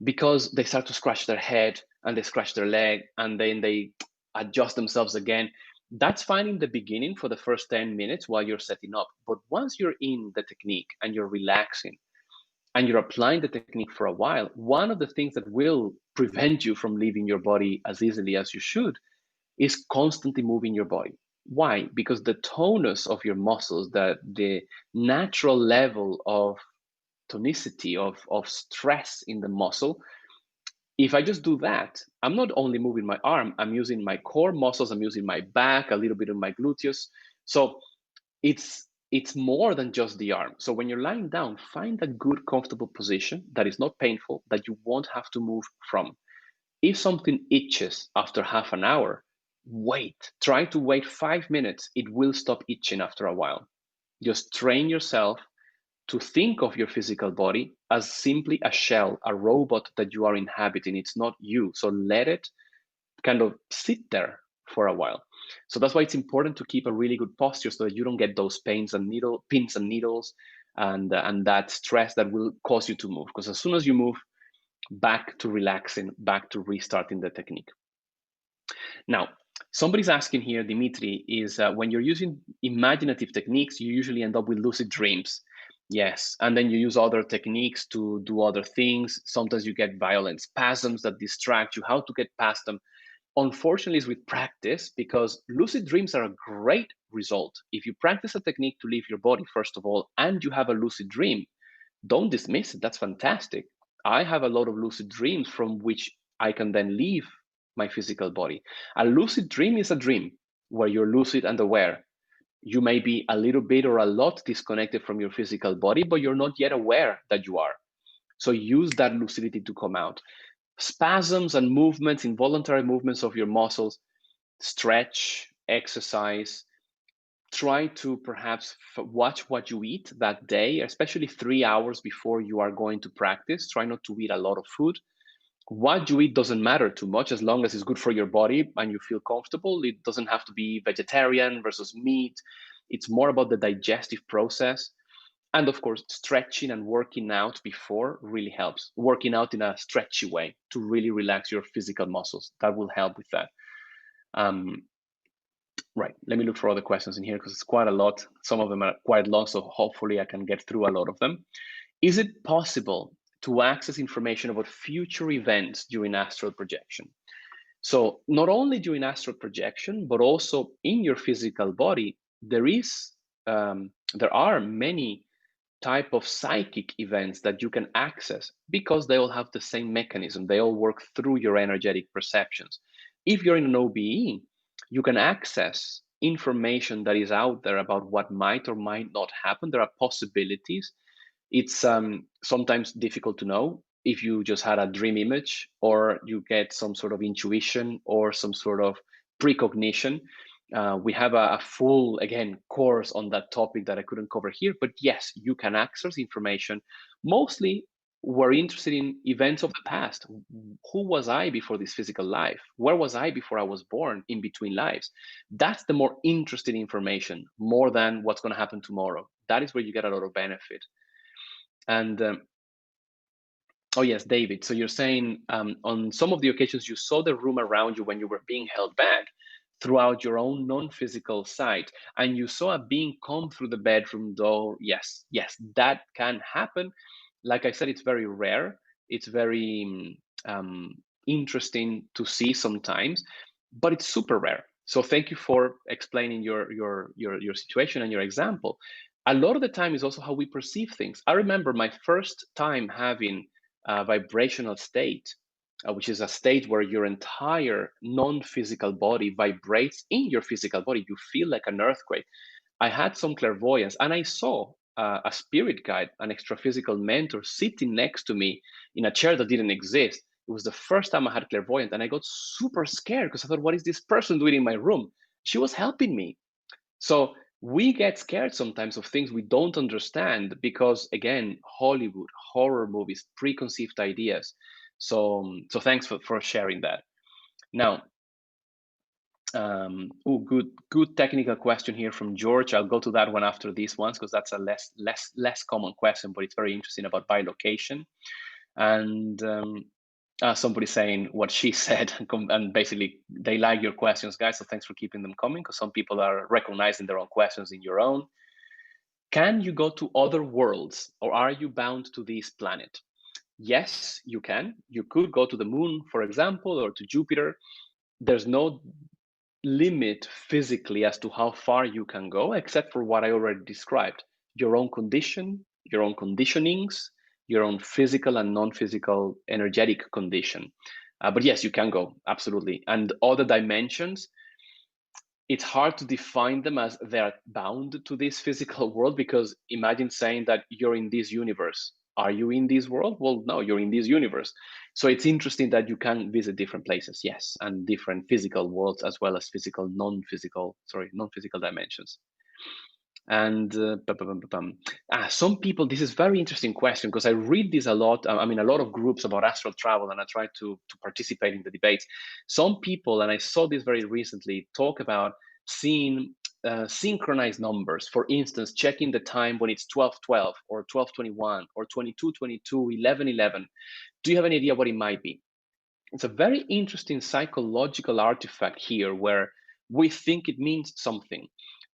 because they start to scratch their head and they scratch their leg and then they adjust themselves again. That's fine in the beginning for the first 10 minutes while you're setting up. But once you're in the technique and you're relaxing and you're applying the technique for a while, one of the things that will prevent you from leaving your body as easily as you should is constantly moving your body. Why? Because the tonus of your muscles, the natural level of tonicity, of stress in the muscle, if I just do that, I'm not only moving my arm, I'm using my core muscles, I'm using my back, a little bit of my gluteus. So it's more than just the arm. So when you're lying down, find a good, comfortable position that is not painful, that you won't have to move from. If something itches after half an hour, wait. Try to wait 5 minutes. It will stop itching after a while. Just train yourself to think of your physical body as simply a shell, a robot that you are inhabiting. It's not you. So let it kind of sit there for a while. So that's why it's important to keep a really good posture so that you don't get those pins and needles, and that stress that will cause you to move. Because as soon as you move, back to relaxing, back to restarting the technique. Now, somebody's asking here, Dimitri, is when you're using imaginative techniques, you usually end up with lucid dreams. Yes, and then you use other techniques to do other things. Sometimes you get violent spasms that distract you. How to get past them? Unfortunately, is with practice, because lucid dreams are a great result. If you practice a technique to leave your body, first of all, and you have a lucid dream, don't dismiss it. That's fantastic. I have a lot of lucid dreams from which I can then leave my physical body. A lucid dream is a dream where you're lucid and aware. You may be a little bit or a lot disconnected from your physical body, but you're not yet aware that you are. So use that lucidity to come out. Spasms and movements, involuntary movements of your muscles, stretch, exercise. Try to perhaps watch what you eat that day, especially 3 hours before you are going to practice. Try not to eat a lot of food. What you eat doesn't matter too much, as long as it's good for your body and you feel comfortable. It doesn't have to be vegetarian versus meat. It's more about the digestive process. And of course, stretching and working out before really helps. Working out in a stretchy way to really relax your physical muscles. That will help with that. Right, let me look for other questions in here because it's quite a lot. Some of them are quite long, so hopefully I can get through a lot of them. Is it possible to access information about future events during astral projection? So not only during astral projection, but also in your physical body, there are many type of psychic events that you can access, because they all have the same mechanism. They all work through your energetic perceptions. If you're in an OBE, you can access information that is out there about what might or might not happen. There are possibilities. It's sometimes difficult to know. if you just had a dream image, or you get some sort of intuition or some sort of precognition. We have a full, again, course on that topic that I couldn't cover here. But yes, you can access information. Mostly, we're interested in events of the past. Who was I before this physical life? Where was I before I was born, in between lives? That's the more interesting information, more than what's going to happen tomorrow. That is where you get a lot of benefit. And oh yes, David. So you're saying on some of the occasions you saw the room around you when you were being held back throughout your own non-physical sight, and you saw a being come through the bedroom door. Yes, yes, that can happen. Like I said, it's very rare. It's very interesting to see sometimes, but it's super rare. So thank you for explaining your situation and your example. A lot of the time is also how we perceive things. I remember my first time having vibrational state, which is a state where your entire non-physical body vibrates in your physical body. You feel like an earthquake. I had some clairvoyance, and I saw a spirit guide, an extra-physical mentor, sitting next to me in a chair that didn't exist. It was the first time I had clairvoyance, and I got super scared because I thought, what is this person doing in my room? She was helping me. So we get scared sometimes of things we don't understand because, again, Hollywood, horror movies, preconceived ideas. So thanks for sharing that. Now, good technical question here from George. I'll go to that one after these ones because that's a less common question, but it's very interesting about bilocation. And somebody saying what she said, and basically they like your questions, guys. So thanks for keeping them coming, because some people are recognizing their own questions in your own. Can you go to other worlds, or are you bound to this planet? Yes, you can. You could go to the moon, for example, or to Jupiter. There's no limit physically as to how far you can go, except for what I already described: your own condition, your own conditionings, your own physical and non-physical energetic condition. But yes, you can go, absolutely. And other dimensions, it's hard to define them as they're bound to this physical world, because imagine saying that you're in this universe. Are you in this world? Well, no, you're in this universe. So it's interesting that you can visit different places, yes, and different physical worlds, as well as non-physical dimensions. And some people, this is very interesting question, because I read this a lot. I'm in a lot of groups about astral travel, and I try to participate in the debates. Some people, and I saw this very recently, talk about seeing synchronized numbers. For instance, checking the time when it's 12:12 or 12:21 or 22:22, 11:11. Do you have any idea what it might be? It's a very interesting psychological artifact here, where we think it means something.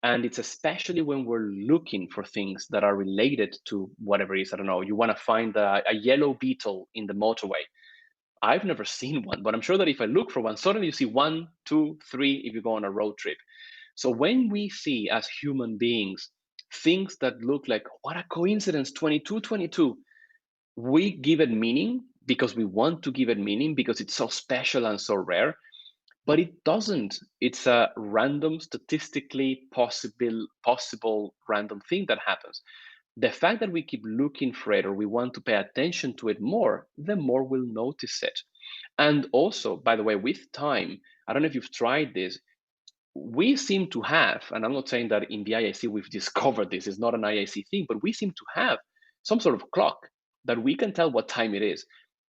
And it's especially when we're looking for things that are related to whatever it is. I don't know, you want to find a yellow beetle in the motorway. I've never seen one, but I'm sure that if I look for one, suddenly you see 1, 2, 3 if you go on a road trip. So when we see, as human beings, things that look like, what a coincidence, 2222, we give it meaning because we want to give it meaning, because it's so special and so rare. But it doesn't. It's a random, statistically possible random thing that happens. The fact that we keep looking for it, or we want to pay attention to it more, the more we'll notice it. And also, by the way, with time, I don't know if you've tried this, we seem to have, and I'm not saying that in the IIC we've discovered this, it's not an IIC thing, but we seem to have some sort of clock that we can tell what time it is.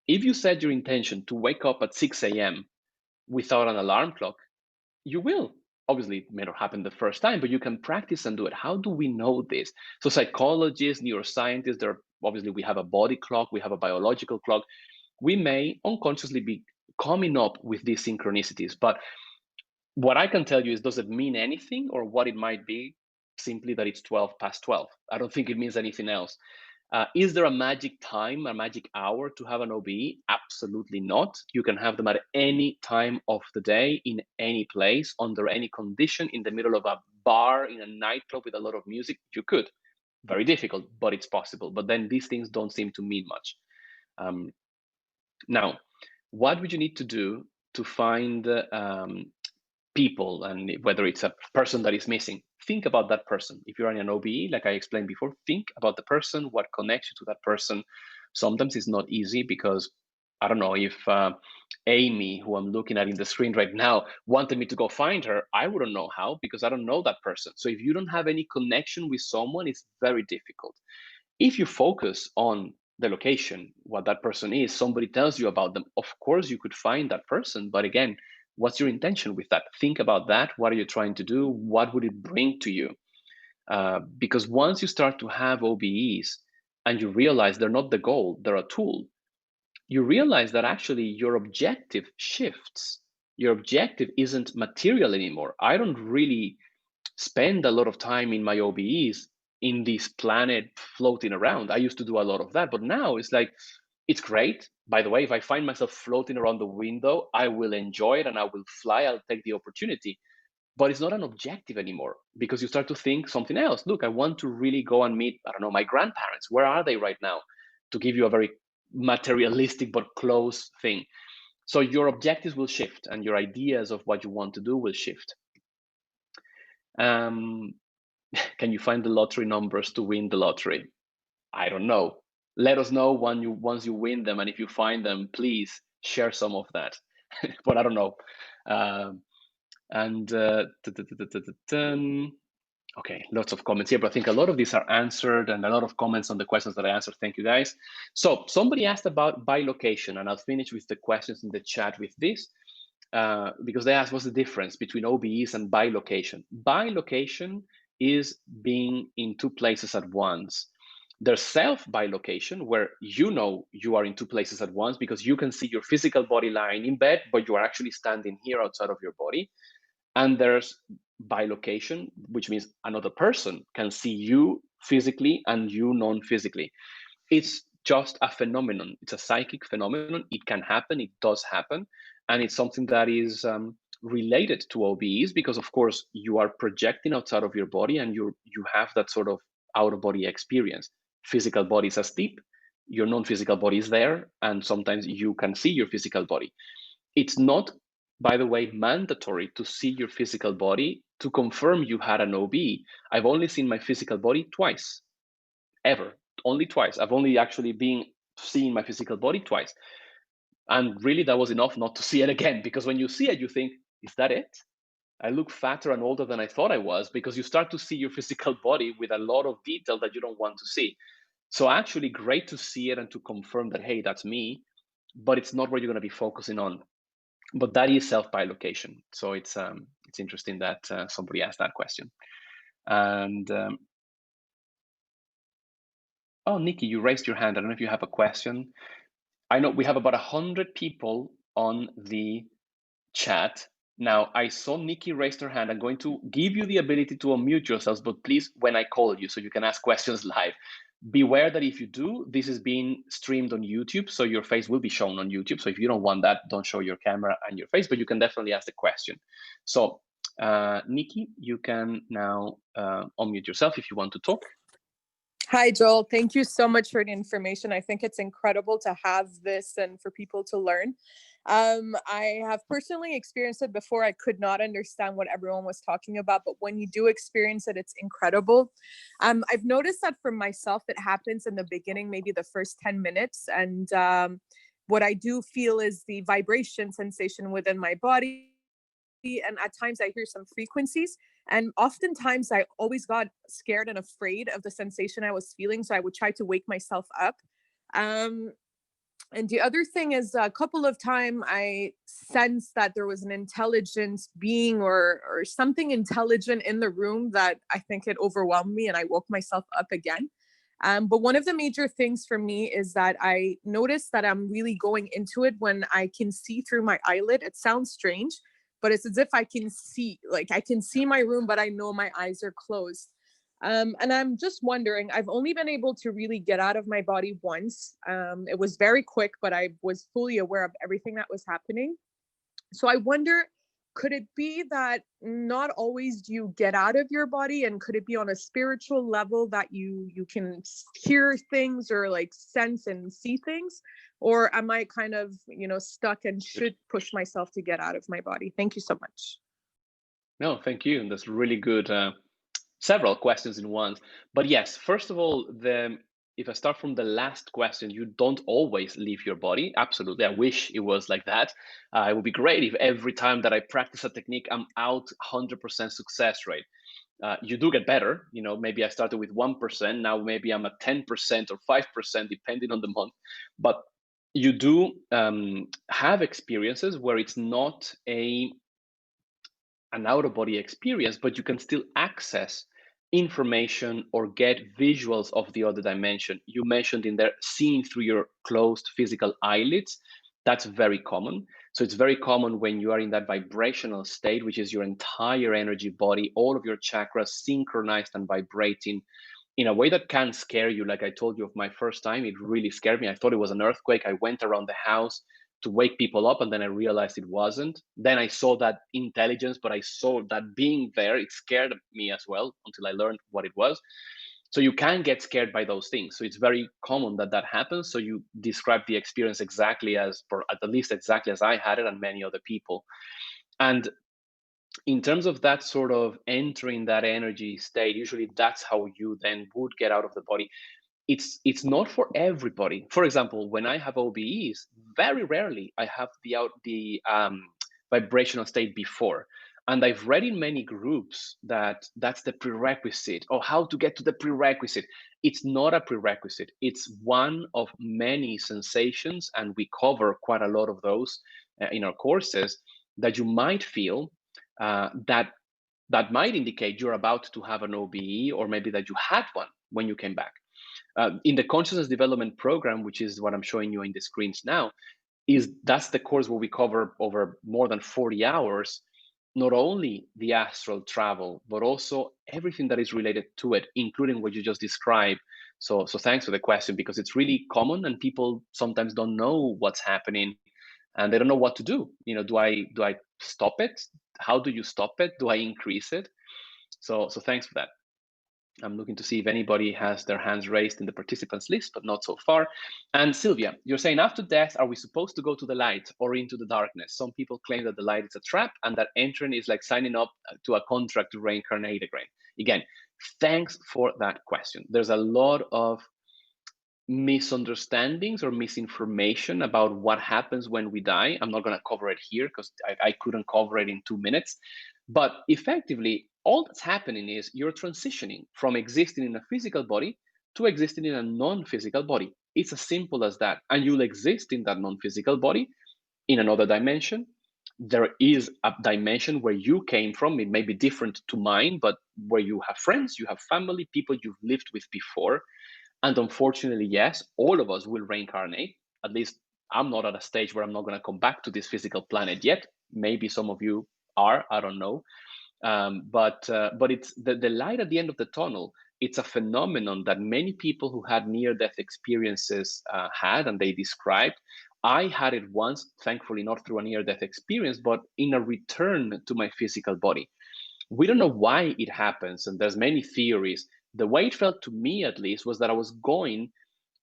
If you set your intention to wake up at 6 a.m. without an alarm clock, you will. Obviously, it may not happen the first time, but you can practice and do it. How do we know this? So psychologists, neuroscientists, obviously we have a body clock, we have a biological clock. We may unconsciously be coming up with these synchronicities, but what I can tell you is, does it mean anything, or what it might be? Simply that it's 12 past 12. I don't think it means anything else. Is there a magic time, a magic hour to have an OBE? Absolutely not. You can have them at any time of the day, in any place, under any condition, in the middle of a bar, in a nightclub with a lot of music. You could. Very difficult, but it's possible. But then these things don't seem to mean much. Now, what would you need to do to find people, and whether it's a person that is missing? Think about that person. If you're in an OBE, like I explained before, think about the person, what connects you to that person, Sometimes it's not easy because I don't know if Amy, who I'm looking at in the screen right now, wanted me to go find her. I wouldn't know how because I don't know that person. So if you don't have any connection with someone, it's very difficult. If you focus on the location, what that person is, somebody tells you about them, of course you could find that person. But again, what's your intention with that? Think about that. What are you trying to do? What would it bring to you? Because once you start to have OBEs and you realize they're not the goal, they're a tool, you realize that actually your objective shifts. Your objective isn't material anymore. I don't really spend a lot of time in my OBEs in this planet floating around. I used to do a lot of that, but now it's like, it's great. By the way, if I find myself floating around the window, I will enjoy it and I will fly. I'll take the opportunity. But it's not an objective anymore because you start to think something else. Look, I want to really go and meet, I don't know, my grandparents. Where are they right now? To give you a very materialistic but close thing. So your objectives will shift and your ideas of what you want to do will shift. Can you find the lottery numbers to win the lottery? I don't know. Let us know once you win them, and if you find them, please share some of that. But I don't know. Okay, lots of comments here, but I think a lot of these are answered and a lot of comments on the questions that I answered. Thank you, guys. So somebody asked about bilocation, and I'll finish with the questions in the chat with this, because they asked what's the difference between OBEs and bilocation. Bilocation is being in two places at once. There's self-bilocation, where you know you are in two places at once because you can see your physical body lying in bed, but you are actually standing here outside of your body. And there's bilocation, which means another person can see you physically and you non-physically. It's just a phenomenon. It's a psychic phenomenon. It can happen. It does happen. And it's something that is related to OBEs because, of course, you are projecting outside of your body and you have that sort of out-of-body experience. Physical body is asleep. Your non-physical body is there. And sometimes you can see your physical body. It's not, by the way, mandatory to see your physical body to confirm you had an OB. I've only seen my physical body twice, ever, only twice. I've only actually been seeing my physical body twice. And really that was enough not to see it again, because when you see it, you think, is that it? I look fatter and older than I thought I was, because you start to see your physical body with a lot of detail that you don't want to see. So actually great to see it and to confirm that, hey, that's me, but it's not what you're going to be focusing on. But that is self-bilocation. So it's interesting that somebody asked that question. And oh, Nikki, you raised your hand. I don't know if you have a question. I know we have about 100 people on the chat. Now, I saw Nikki raised her hand. I'm going to give you the ability to unmute yourselves, but please, when I call you, so you can ask questions live. Beware that if you do, this is being streamed on YouTube, so your face will be shown on YouTube. So if you don't want that, don't show your camera and your face, but you can definitely ask the question. So, Nikki, you can now unmute yourself if you want to talk. Hi, Joel. Thank you so much for the information. I think it's incredible to have this and for people to learn. I have personally experienced it before. I could not understand what everyone was talking about, but when you do experience it, it's incredible. I've noticed that for myself, it happens in the beginning, maybe the first 10 minutes. And what I do feel is the vibration sensation within my body. And at times I hear some frequencies. And oftentimes I always got scared and afraid of the sensation I was feeling. So I would try to wake myself up. And the other thing is a couple of times I sensed that there was an intelligence being or something intelligent in the room that I think it overwhelmed me and I woke myself up again. But one of the major things for me is that I noticed that I'm really going into it when I can see through my eyelid. It sounds strange, but it's as if I can see, like I can see my room, but I know my eyes are closed. And I'm just wondering, I've only been able to really get out of my body once. It was very quick, but I was fully aware of everything that was happening. So I wonder, could it be that not always do you get out of your body, and could it be on a spiritual level that you can hear things or like sense and see things? Or am I kind of, stuck and should push myself to get out of my body? Thank you so much. No, thank you. That's really good. Several questions in one. But yes, first of all, if I start from the last question, you don't always leave your body. Absolutely. I wish it was like that. It would be great if every time that I practice a technique, I'm out 100% success rate. You do get better. Maybe I started with 1%. Now maybe I'm at 10% or 5%, depending on the month. But you do have experiences where it's not an out of body experience, but you can still access information or get visuals of the other dimension. You mentioned in there seeing through your closed physical eyelids. That's very common. So it's very common when you are in that vibrational state, which is your entire energy body, all of your chakras synchronized and vibrating in a way that can scare you. Like I told you of my first time, it really scared me. I thought it was an earthquake. I went around the house to wake people up, and then I realized it wasn't. Then I saw that intelligence, but I saw that being there. It scared me as well until I learned what it was. So you can get scared by those things. So it's very common that that happens. So you describe the experience exactly as, or at least exactly as I had it and many other people. And in terms of that sort of entering that energy state, usually that's how you then would get out of the body. It's not for everybody. For example, when I have OBEs, very rarely I have the vibrational state before. And I've read in many groups that that's the prerequisite, or how to get to the prerequisite. It's not a prerequisite. It's one of many sensations, and we cover quite a lot of those in our courses, that you might feel that might indicate you're about to have an OBE, or maybe that you had one when you came back. In the consciousness development program, which is what I'm showing you in the screens now, that's the course where we cover over more than 40 hours, not only the astral travel, but also everything that is related to it, including what you just described. So thanks for the question, because it's really common and people sometimes don't know what's happening and they don't know what to do. Do I stop it? How do you stop it? Do I increase it? So thanks for that. I'm looking to see if anybody has their hands raised in the participants list, but not so far. And Sylvia, you're saying, after death, are we supposed to go to the light or into the darkness? Some people claim that the light is a trap and that entering is like signing up to a contract to reincarnate again. Again, thanks for that question. There's a lot of misunderstandings or misinformation about what happens when we die. I'm not going to cover it here because I couldn't cover it in 2 minutes. But effectively, all that's happening is you're transitioning from existing in a physical body to existing in a non-physical body. It's as simple as that. And you'll exist in that non-physical body in another dimension. There is a dimension where you came from. It may be different to mine, but where you have friends, you have family, people you've lived with before. And unfortunately, yes, all of us will reincarnate. At least I'm not at a stage where I'm not going to come back to this physical planet yet. Maybe some of you are, I don't know. But it's the light at the end of the tunnel. It's a phenomenon that many people who had near-death experiences had, and they described. I had it once, thankfully not through a near-death experience, but in a return to my physical body. We don't know why it happens, and there's many theories. The way it felt to me, at least, was that I was going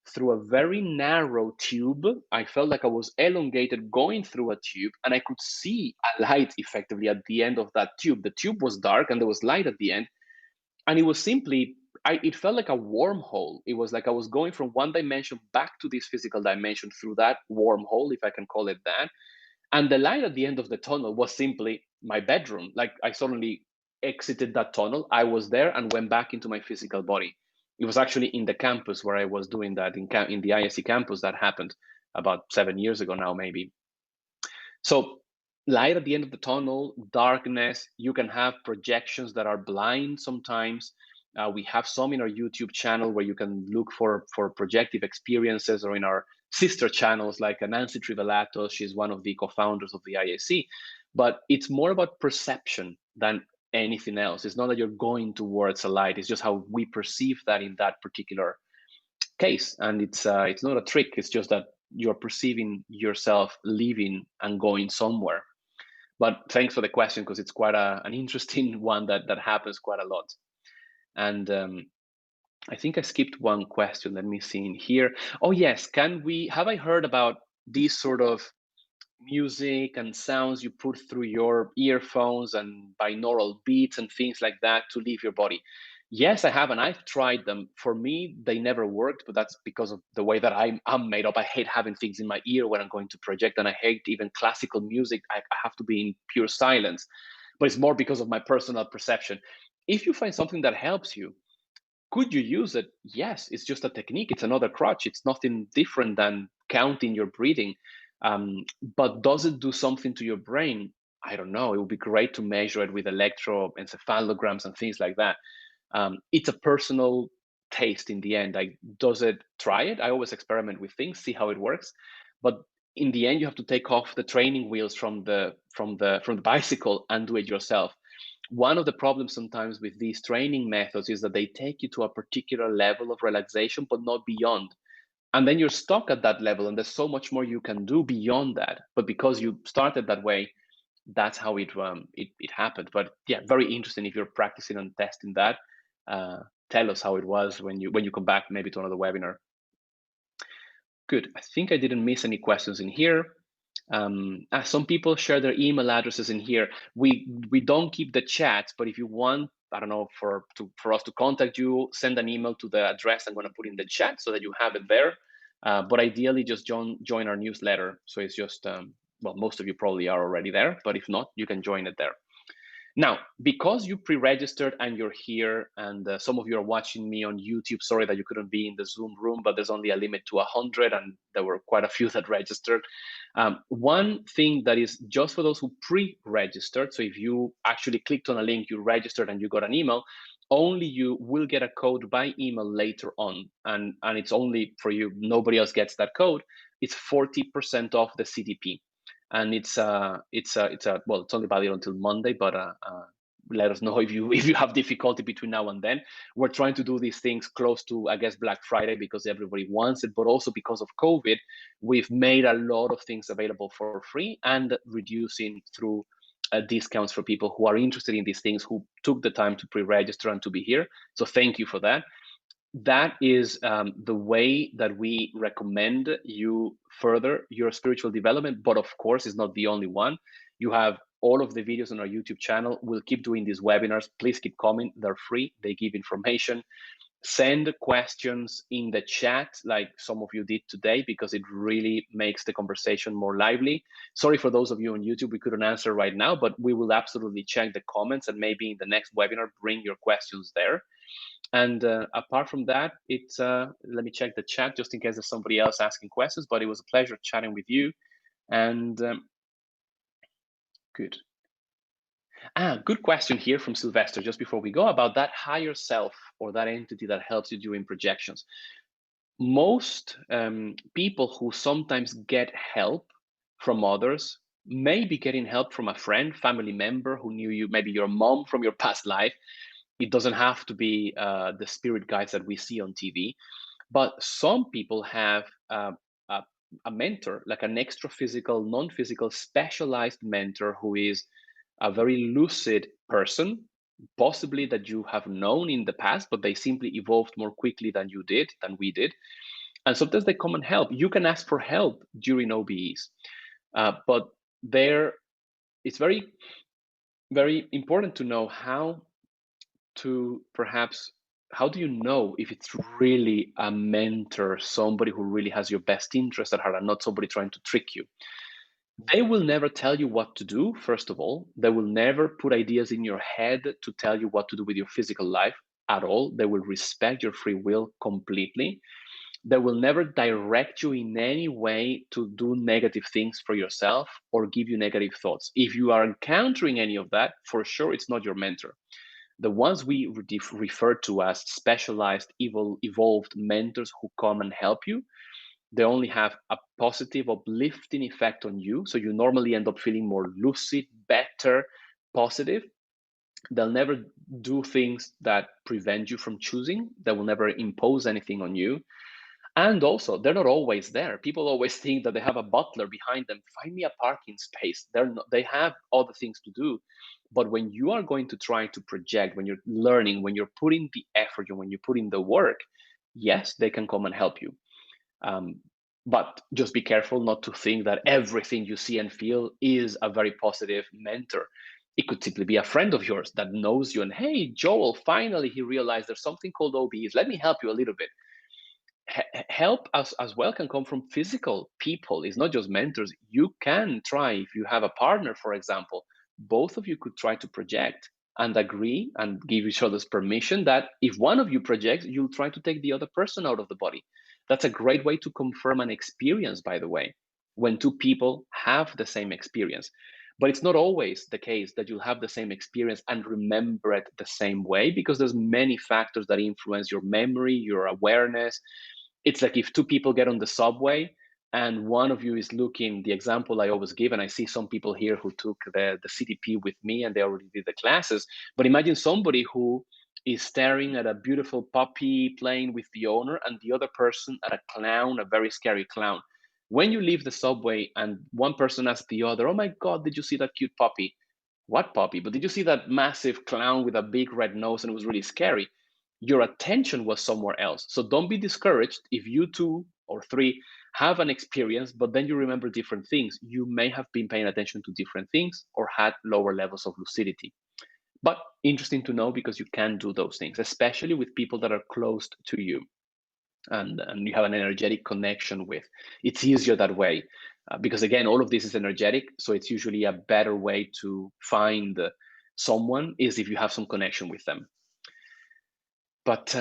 through a very narrow tube. I felt like I was elongated going through a tube, and I could see a light effectively at the end of that tube. The tube was dark and there was light at the end, and it was simply, it felt like a wormhole. It was like I was going from one dimension back to this physical dimension through that wormhole, if I can call it that. And the light at the end of the tunnel was simply my bedroom. Like I suddenly exited that tunnel. I was there and went back into my physical body. It was actually in the campus where I was doing that, in the ISC campus. That happened about 7 years ago now, maybe. So light at the end of the tunnel, darkness. You can have projections that are blind sometimes. We have some in our YouTube channel where you can look for projective experiences, or in our sister channels like Nancy Trivelato. She's one of the co-founders of the IAC. But it's more about perception than anything else. It's not that you're going towards a light. It's just how we perceive that in that particular case. And it's not a trick. It's just that you're perceiving yourself leaving and going somewhere. But thanks for the question, because it's quite an interesting one that happens quite a lot. And I think I skipped one question. Let me see in here. Oh yes, have I heard about these sort of music and sounds you put through your earphones and binaural beats and things like that to leave your body? Yes, I have, and I've tried them. For me, they never worked, but that's because of the way that I'm made up. I hate having things in my ear when I'm going to project, and I hate even classical music. I have to be in pure silence, but it's more because of my personal perception. If you find something that helps you, could you use it? Yes, it's just a technique. It's another crutch. It's nothing different than counting your breathing. But does it do something to your brain? I don't know. It would be great to measure it with electroencephalograms and things like that. It's a personal taste in the end. Like, does it? Try it. I always experiment with things, see how it works. But in the end, you have to take off the training wheels from the bicycle and do it yourself. One of the problems sometimes with these training methods is that they take you to a particular level of relaxation, but not beyond. And then you're stuck at that level, and there's so much more you can do beyond that. But because you started that way, that's how it happened. But yeah, very interesting. If you're practicing and testing that, uh, tell us how it was when you come back maybe to another webinar. Good. I think I didn't miss any questions in here. Some people share their email addresses in here. We don't keep the chats, but if you want, I don't know, for us to contact you, send an email to the address I'm going to put in the chat so that you have it there. But ideally, just join our newsletter. So it's just well, most of you probably are already there, but if not, you can join it there. Now, because you pre-registered and you're here, and some of you are watching me on YouTube, sorry that you couldn't be in the Zoom room, but there's only a limit to 100, and there were quite a few that registered. One thing that is just for those who pre-registered, so if you actually clicked on a link, you registered and you got an email, only you will get a code by email later on, and it's only for you. Nobody else gets that code. It's 40% off the CDP. And it's well, it's only valid until Monday, but let us know if you have difficulty between now and then. We're trying to do these things close to, I guess, Black Friday because everybody wants it, but also because of COVID, we've made a lot of things available for free and reducing through discounts for people who are interested in these things, who took the time to pre-register and to be here. So thank you for that. That is the way that we recommend you further your spiritual development, but of course it's not the only one. You have all of the videos on our YouTube channel. We'll keep doing these webinars. Please keep coming. They're free. They give information. Send questions in the chat like some of you did today, because it really makes the conversation more lively. Sorry for those of you on YouTube we couldn't answer right now, but we will absolutely check the comments and maybe in the next webinar bring your questions there. And apart from that, it's let me check the chat just in case there's somebody else asking questions, but it was a pleasure chatting with you. And good. Good question here from Sylvester, just before we go, about that higher self or that entity that helps you during projections. Most people who sometimes get help from others may be getting help from a friend, family member who knew you, maybe your mom from your past life. It doesn't have to be the spirit guides that we see on TV, but some people have a mentor, like an extra physical, non-physical, specialized mentor who is a very lucid person, possibly that you have known in the past, but they simply evolved more quickly than we did. And sometimes they come and help. You can ask for help during OBEs, but it's very, very important to know how do you know if it's really a mentor, somebody who really has your best interest at heart and not somebody trying to trick you? They will never tell you what to do, first of all. They will never put ideas in your head to tell you what to do with your physical life at all. They will respect your free will completely. They will never direct you in any way to do negative things for yourself or give you negative thoughts. If you are encountering any of that, for sure it's not your mentor. The ones we refer to as specialized, evolved mentors who come and help you, they only have a positive, uplifting effect on you. So you normally end up feeling more lucid, better, positive. They'll never do things that prevent you from choosing. They will never impose anything on you. And also, they're not always there. People always think that they have a butler behind them. Find me a parking space. They're not, they have other things to do. But when you are going to try to project, when you're learning, when you're putting the effort, when you put in the work, yes, they can come and help you. But just be careful not to think that everything you see and feel is a very positive mentor. It could simply be a friend of yours that knows you and, hey, Joel, finally he realized there's something called OBEs. Let me help you a little bit. Help as well can come from physical people. It's not just mentors. You can try, if you have a partner, for example, both of you could try to project and agree and give each other's permission that if one of you projects, you'll try to take the other person out of the body. That's a great way to confirm an experience, by the way, when two people have the same experience. But it's not always the case that you'll have the same experience and remember it the same way, because there's many factors that influence your memory, your awareness. It's like if two people get on the subway and one of you is looking, the example I always give, and I see some people here who took the CTP with me and they already did the classes, but imagine somebody who is staring at a beautiful puppy playing with the owner and the other person at a clown, a very scary clown. When you leave the subway and one person asks the other, oh my God, did you see that cute puppy? What puppy? But did you see that massive clown with a big red nose and it was really scary? Your attention was somewhere else. So don't be discouraged if you two or three have an experience, but then you remember different things. You may have been paying attention to different things or had lower levels of lucidity. But interesting to know, because you can do those things, especially with people that are close to you and you have an energetic connection with. It's easier that way because, again, all of this is energetic. So it's usually a better way to find someone is if you have some connection with them. But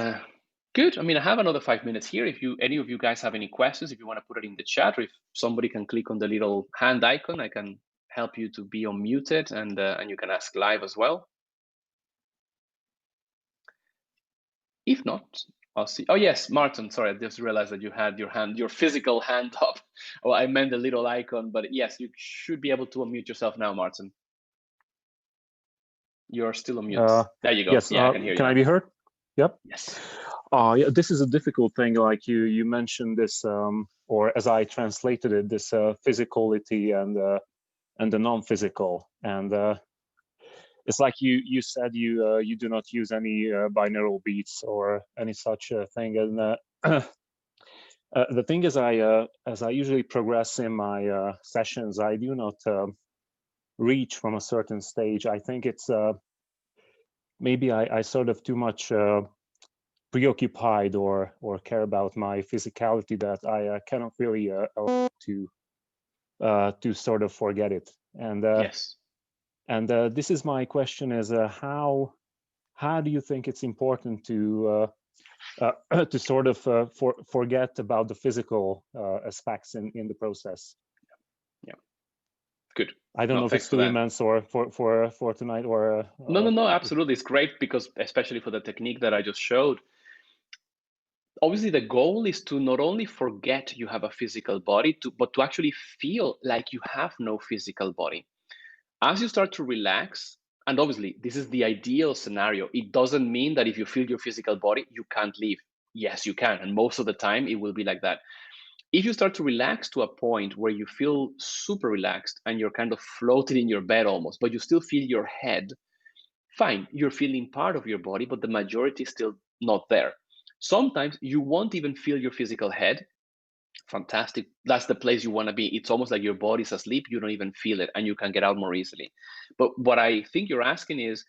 good. I mean, I have another 5 minutes here. If any of you guys have any questions, if you want to put it in the chat, or if somebody can click on the little hand icon, I can help you to be unmuted and you can ask live as well. If not, I'll see. Oh yes, Martin, sorry, I just realized that you had your physical hand up. Oh, I meant the little icon, but yes, you should be able to unmute yourself now, Martin. You're still on mute. There you go. Yes, yeah, I can hear you. Can I be heard? Yep. Yes. Yeah, this is a difficult thing. Like you mentioned this, or as I translated it, this physicality and the non-physical, and it's like you said you do not use any binaural beats or any such thing. And the thing is, as I usually progress in my sessions, I do not reach from a certain stage. I think it's maybe I sort of too much preoccupied or care about my physicality that I cannot really allow to sort of forget it. And yes. And this is my question: is how do you think it's important to sort of forget about the physical aspects in the process? Yeah. Good. I don't know if it's too immense or for tonight or no, absolutely. It's great because, especially for the technique that I just showed, obviously the goal is to not only forget you have a physical body, but to actually feel like you have no physical body. As you start to relax, and obviously this is the ideal scenario, it doesn't mean that if you feel your physical body, you can't leave. Yes, you can. And most of the time it will be like that. If you start to relax to a point where you feel super relaxed and you're kind of floating in your bed almost, but you still feel your head, fine, you're feeling part of your body, but the majority is still not there. Sometimes you won't even feel your physical head. Fantastic. That's the place you want to be. It's almost like your body's asleep. You don't even feel it and you can get out more easily. But what I think you're asking is,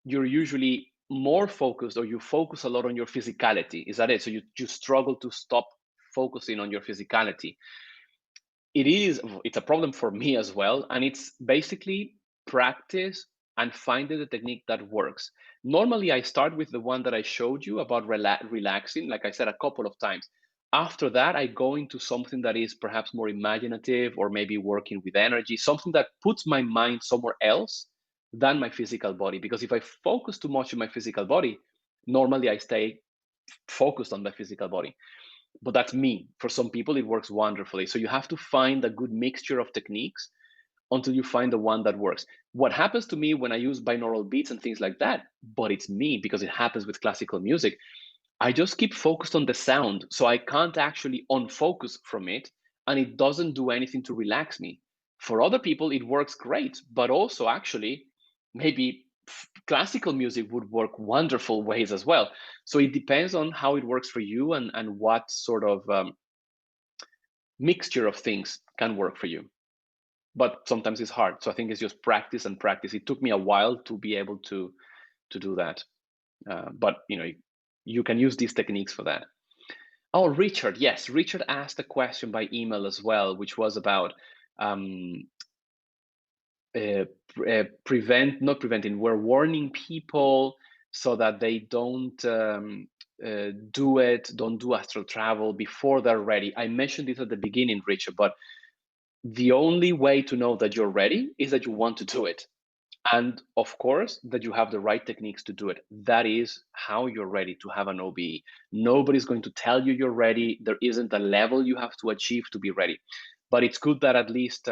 you're usually more focused, or you focus a lot on your physicality. Is that it? So you struggle to stop focusing on your physicality. It's a problem for me as well. And it's basically practice and finding the technique that works. Normally, I start with the one that I showed you about relaxing, like I said a couple of times. After that, I go into something that is perhaps more imaginative, or maybe working with energy, something that puts my mind somewhere else than my physical body. Because if I focus too much on my physical body, normally I stay focused on my physical body. But that's me. For some people, it works wonderfully. So you have to find a good mixture of techniques until you find the one that works. What happens to me when I use binaural beats and things like that, but it's me because it happens with classical music, I just keep focused on the sound. So I can't actually unfocus from it, and it doesn't do anything to relax me. For other people, it works great, but also actually maybe classical music would work wonderful ways as well. So it depends on how it works for you and what sort of mixture of things can work for you. but sometimes it's hard. So I think it's just practice and practice. It took me a while to be able to do that. But you can use these techniques for that. Oh, Richard, yes, Richard asked a question by email as well, which was about not preventing, we're warning people so that they don't don't do astral travel before they're ready. I mentioned this at the beginning, Richard, but the only way to know that you're ready is that you want to do it. And of course, that you have the right techniques to do it. That is how you're ready to have an OBE. Nobody's going to tell you you're ready. There isn't a level you have to achieve to be ready. But it's good that at least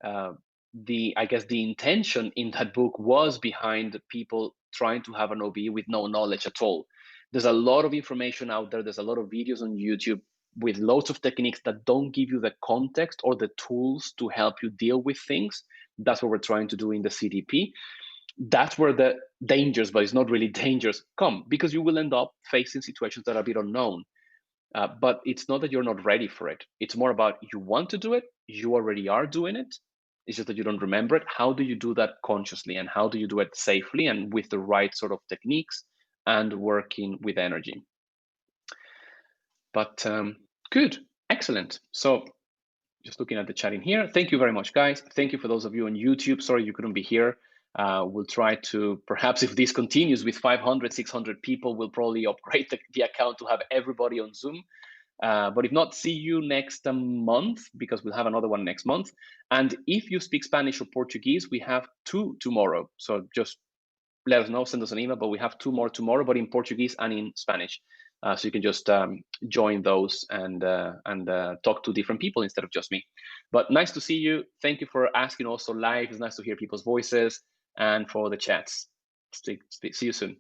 the intention in that book was behind people trying to have an OBE with no knowledge at all. There's a lot of information out there. There's a lot of videos on YouTube with loads of techniques that don't give you the context or the tools to help you deal with things. That's what we're trying to do in the CDP. That's where the dangers, but it's not really dangers, come, because you will end up facing situations that are a bit unknown. But it's not that you're not ready for it. It's more about you want to do it, you already are doing it. It's just that you don't remember it. How do you do that consciously, and how do you do it safely and with the right sort of techniques and working with energy? But good, excellent. So just looking at the chat in here. Thank you very much, guys. Thank you for those of you on YouTube. Sorry you couldn't be here. We'll try to, perhaps if this continues with 500, 600 people, we'll probably upgrade the account to have everybody on Zoom. But if not, see you next month, because we'll have another one next month. And if you speak Spanish or Portuguese, we have 2 tomorrow. So just let us know, send us an email, but we have 2 more tomorrow, but in Portuguese and in Spanish. So you can just join those and talk to different people instead of just me. But nice to see you. Thank you for asking also live. It's nice to hear people's voices and for the chats. See you soon.